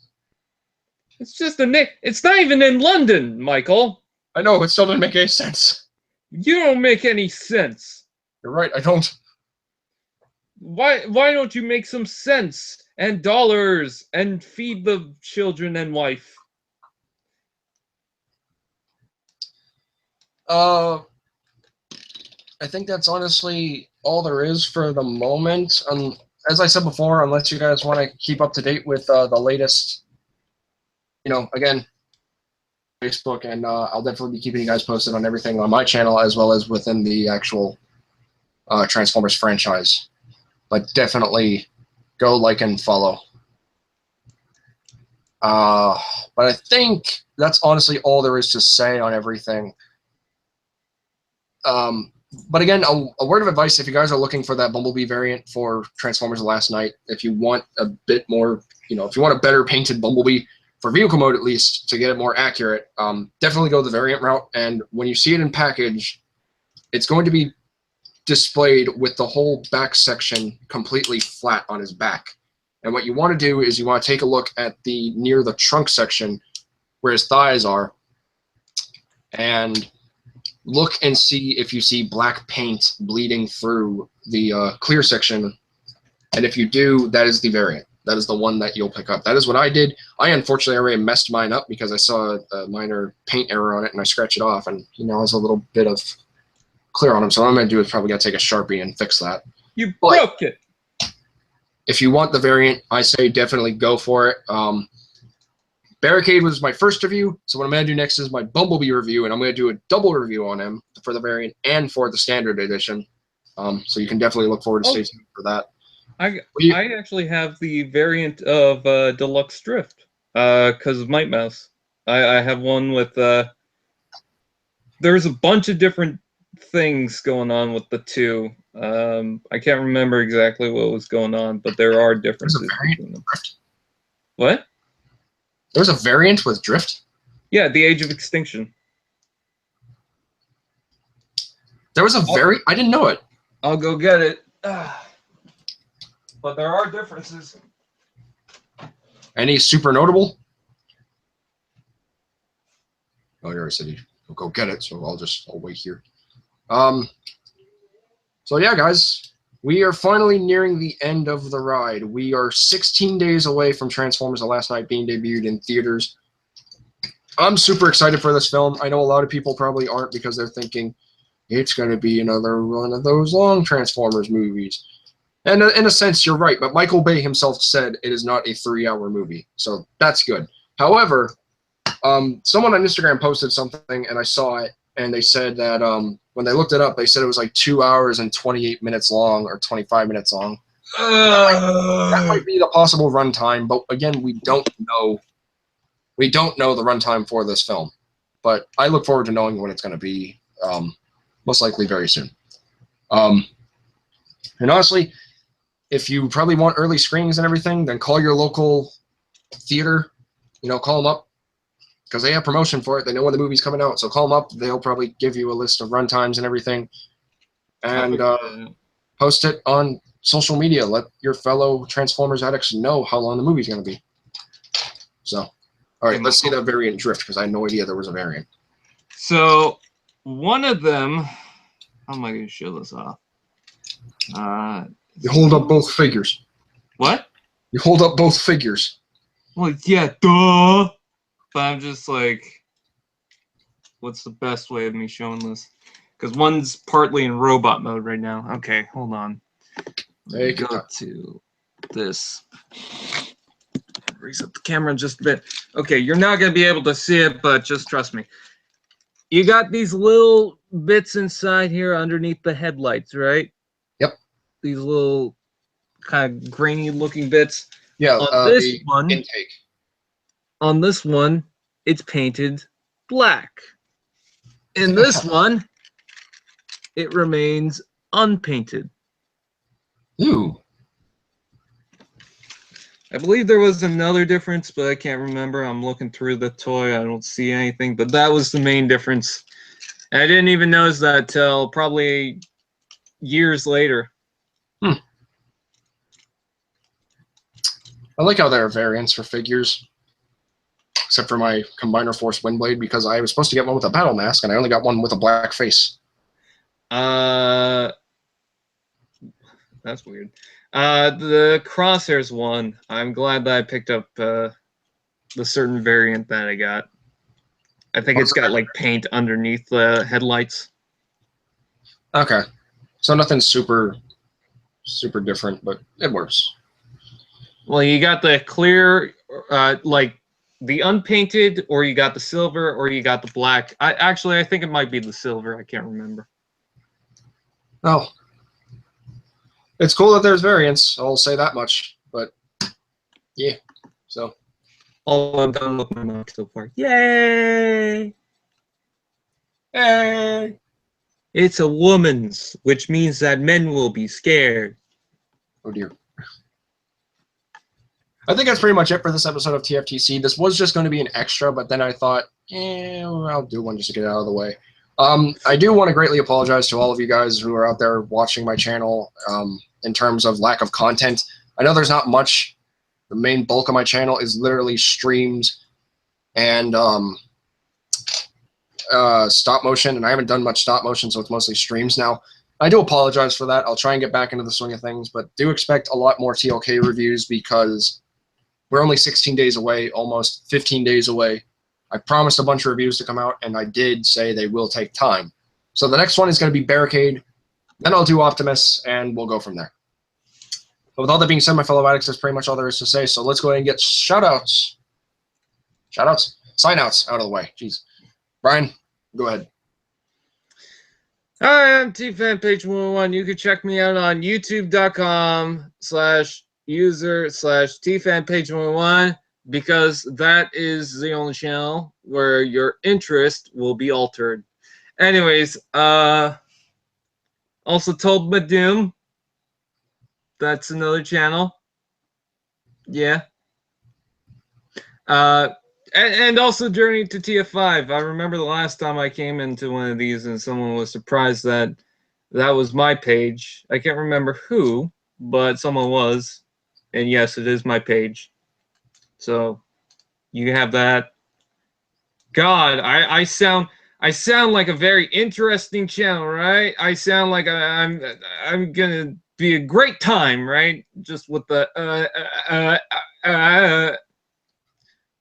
Speaker 4: It's just a nick. It's not even in London, Michael.
Speaker 1: I know, it still doesn't make any sense.
Speaker 4: You don't make any sense.
Speaker 1: You're right, I don't.
Speaker 4: Why don't you make some sense and dollars and feed the children and wife?
Speaker 1: I think that's honestly all there is for the moment. As I said before, unless you guys want to keep up to date with the latest, again, Facebook, and I'll definitely be keeping you guys posted on everything on my channel as well as within the actual Transformers franchise. But definitely go like and follow. But I think that's honestly all there is to say on everything. But again, a word of advice, if you guys are looking for that Bumblebee variant for Transformers Last Night, if you want a bit more, if you want a better painted Bumblebee, for vehicle mode at least, to get it more accurate, definitely go the variant route. And when you see it in package, it's going to be displayed with the whole back section completely flat on his back. And what you want to do is you want to take a look at near the trunk section where his thighs are, and look and see if you see black paint bleeding through the clear section. And if you do, that is the variant. That is the one that you'll pick up. That is what I did. I unfortunately already messed mine up because I saw a minor paint error on it and I scratched it off, and there's a little bit of clear on them. So what I'm going to do is probably got to take a Sharpie and fix that.
Speaker 4: You broke it.
Speaker 1: If you want the variant, I say definitely go for it. Barricade was my first review, so what I'm going to do next is my Bumblebee review, and I'm going to do a double review on him for the variant and for the standard edition. So you can definitely look forward to stay tuned for that.
Speaker 4: I actually have the variant of Deluxe Drift because of Might Mouse. I have one with there's a bunch of different things going on with the two. I can't remember exactly what was going on, but there are differences between them. What?
Speaker 1: There's a variant with Drift?
Speaker 4: Yeah, the Age of Extinction.
Speaker 1: There was a variant? I didn't know it.
Speaker 3: I'll go get it. But there are differences.
Speaker 1: Any super notable? Oh, you already said you'll go get it, so I'll wait here. So yeah, guys, we are finally nearing the end of the ride. We are 16 days away from Transformers: The Last Night being debuted in theaters. I'm super excited for this film. I know a lot of people probably aren't because they're thinking it's going to be another one of those long Transformers movies. And in a sense, you're right, but Michael Bay himself said it is not a 3-hour movie, so that's good. However, someone on Instagram posted something, and I saw it, and they said that when they looked it up, they said it was like 2 hours and 28 minutes long or 25 minutes long. That might be the possible runtime, but again, we don't know. We don't know the runtime for this film, but I look forward to knowing what it's going to be, most likely very soon. And honestly, if you probably want early screenings and everything, then call your local theater. Call them up. because they have promotion for it. They know when the movie's coming out, so call them up. They'll probably give you a list of runtimes and everything, and post it on social media. Let your fellow Transformers addicts know how long the movie's going to be. So, all right, let's see that variant drift, because I had no idea there was a variant.
Speaker 4: So, one of them, how am I going to show this off?
Speaker 1: You hold up both figures.
Speaker 4: What?
Speaker 1: You hold up both figures.
Speaker 4: Well, yeah, duh. But I'm just like, what's the best way of me showing this? Because one's partly in robot mode right now. Okay, hold on.
Speaker 1: Take
Speaker 4: Go to this. Raise up the camera just a bit. Okay, you're not going to be able to see it, but just trust me. You got these little bits inside here underneath the headlights, right?
Speaker 1: Yep.
Speaker 4: These little kind of grainy looking bits.
Speaker 1: Yeah,
Speaker 4: on this
Speaker 1: the
Speaker 4: one,
Speaker 1: intake.
Speaker 4: On this one, it's painted black. In this one, it remains unpainted.
Speaker 1: Ooh.
Speaker 4: I believe there was another difference, but I can't remember. I'm looking through the toy. I don't see anything, but that was the main difference. And I didn't even notice that till probably years later.
Speaker 1: I like how there are variants for figures, except for my Combiner Force Windblade, because I was supposed to get one with a battle mask, and I only got one with a black face.
Speaker 4: That's weird. The Crosshairs one, I'm glad that I picked up the certain variant that I got. I think it's got like paint underneath the headlights.
Speaker 1: Okay. So nothing super different, but it works.
Speaker 4: Well, you got the clear, like the unpainted, or you got the silver, or you got the black. I think it might be the silver. I can't remember.
Speaker 1: Oh. It's cool that there's variants, I'll say that much. But, yeah. So.
Speaker 4: All I'm done with my mark so far. Yay!
Speaker 1: Hey!
Speaker 4: It's a woman's, which means that men will be scared.
Speaker 1: Oh, dear. I think that's pretty much it for this episode of TFTC. This was just going to be an extra, but then I thought, I'll do one just to get it out of the way. I do want to greatly apologize to all of you guys who are out there watching my channel in terms of lack of content. I know there's not much. The main bulk of my channel is literally streams and stop motion, and I haven't done much stop motion, so it's mostly streams now. I do apologize for that. I'll try and get back into the swing of things, but do expect a lot more TLK reviews because we're only 16 days away, almost 15 days away. I promised a bunch of reviews to come out, and I did say they will take time. So the next one is going to be Barricade, then I'll do Optimus, and we'll go from there. But with all that being said, my fellow addicts, that's pretty much all there is to say, so let's go ahead and get shout-outs. Shout-outs? Sign-outs out of the way. Jeez. Brian, go ahead.
Speaker 4: Hi, I'm TFanPage101. You can check me out on youtube.com/user/TFanPage101 because that is the only channel where your interest will be altered. Anyways, also Told Doom. That's another channel. Yeah. And also Journey to TF5. I remember the last time I came into one of these and someone was surprised that that was my page. I can't remember who, but someone was. And yes, it is my page. So you have that. God, I sound like a very interesting channel, right? I sound like I'm gonna be a great time, right? Just with the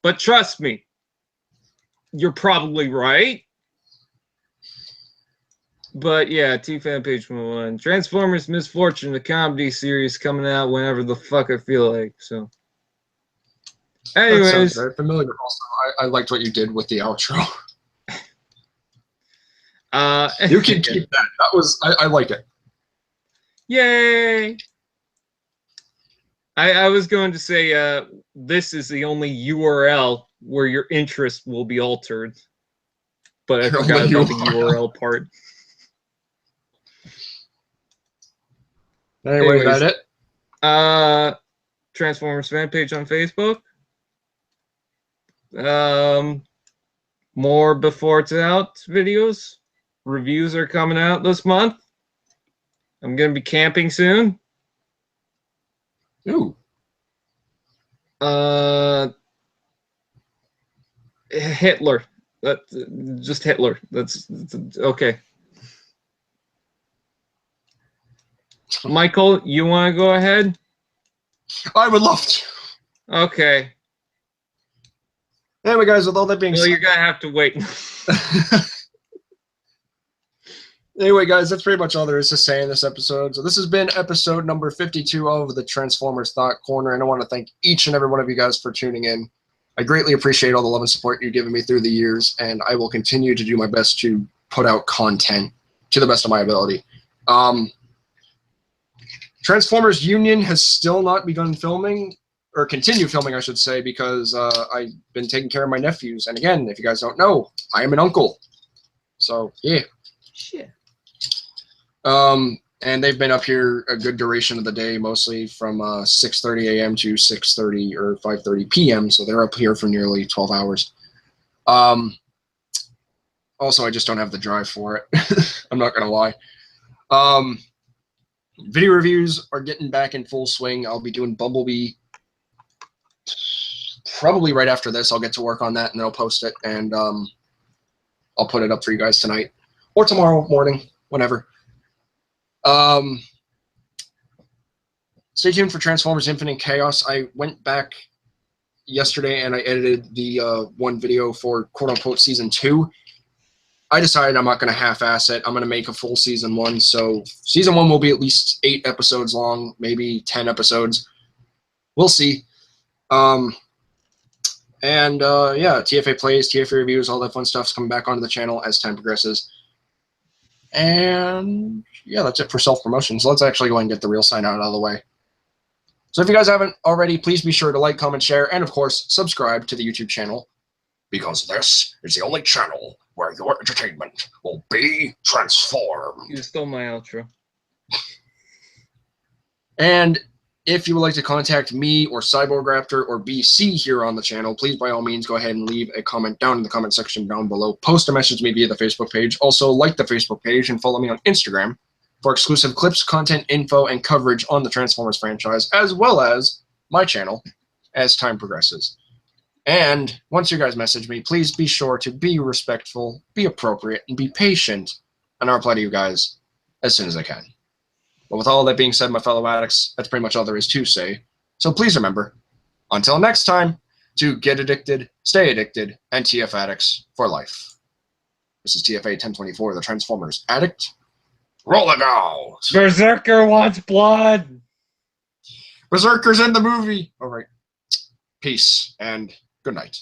Speaker 4: but trust me, you're probably right. But yeah, TFanPage101. Transformers Misfortune, the comedy series coming out whenever the fuck I feel like. So, anyways,
Speaker 1: that sounds very familiar. Also, I liked what you did with the outro. You can keep that. That was I like it.
Speaker 4: Yay! I was going to say this is the only URL where your interest will be altered, but I forgot about the URL part.
Speaker 1: Anyway, is that
Speaker 4: it? Transformers fan page on Facebook. more before it's out videos. Reviews are coming out this month. I'm gonna be camping soon.
Speaker 1: Ooh.
Speaker 4: Hitler. Just Hitler. That's okay. Michael, you want to go ahead?
Speaker 1: I would love to.
Speaker 4: Okay.
Speaker 1: Anyway, guys, with all that being
Speaker 4: Well,
Speaker 1: said,
Speaker 4: you're gonna have to wait.
Speaker 1: anyway, guys, that's pretty much all there is to say in this episode. So this has been episode number 52 of the Transformers Thought Corner, and I want to thank each and every one of you guys for tuning in. I greatly appreciate all the love and support you've given me through the years, and I will continue to do my best to put out content to the best of my ability. Transformers Union has still not begun filming, or continue filming, I should say, because I've been taking care of my nephews. And again, if you guys don't know, I am an uncle. So, yeah.
Speaker 4: Shit.
Speaker 1: And they've been up here a good duration of the day, mostly from 6:30 a.m. to 6:30 or 5:30 p.m. So they're up here for nearly 12 hours. Also, I just don't have the drive for it. I'm not going to lie. Video reviews are getting back in full swing. I'll be doing Bumblebee probably right after this. I'll get to work on that, and then I'll post it, and I'll put it up for you guys tonight or tomorrow morning, whenever. Stay tuned for Transformers Infinite Chaos. I went back yesterday and I edited the one video for quote-unquote Season 2. I decided I'm not going to half-ass it. I'm going to make a full Season 1. So Season 1 will be at least 8 episodes long, maybe 10 episodes. We'll see. Yeah, TFA plays, TFA reviews, all that fun stuff's coming back onto the channel as time progresses. And yeah, that's it for self-promotion. So let's actually go ahead and get the real sign out of the way. So if you guys haven't already, please be sure to like, comment, share, and of course, subscribe to the YouTube channel, because this is the only channel where your entertainment will be transformed.
Speaker 4: You stole my outro.
Speaker 1: And if you would like to contact me or Cyborg Raptor or BC here on the channel, please by all means go ahead and leave a comment down in the comment section down below. Post a message to me via the Facebook page. Also like the Facebook page and follow me on Instagram for exclusive clips, content, info, and coverage on the Transformers franchise, as well as my channel as time progresses. And once you guys message me, please be sure to be respectful, be appropriate, and be patient, and I'll reply to you guys as soon as I can. But with all that being said, my fellow addicts, that's pretty much all there is to say. So please remember, until next time, to get addicted, stay addicted, and TF addicts for life. This is TFA 1024, the Transformers Addict. Rolling out!
Speaker 4: Berserker wants blood!
Speaker 1: Berserker's in the movie! Alright. Peace, and good night.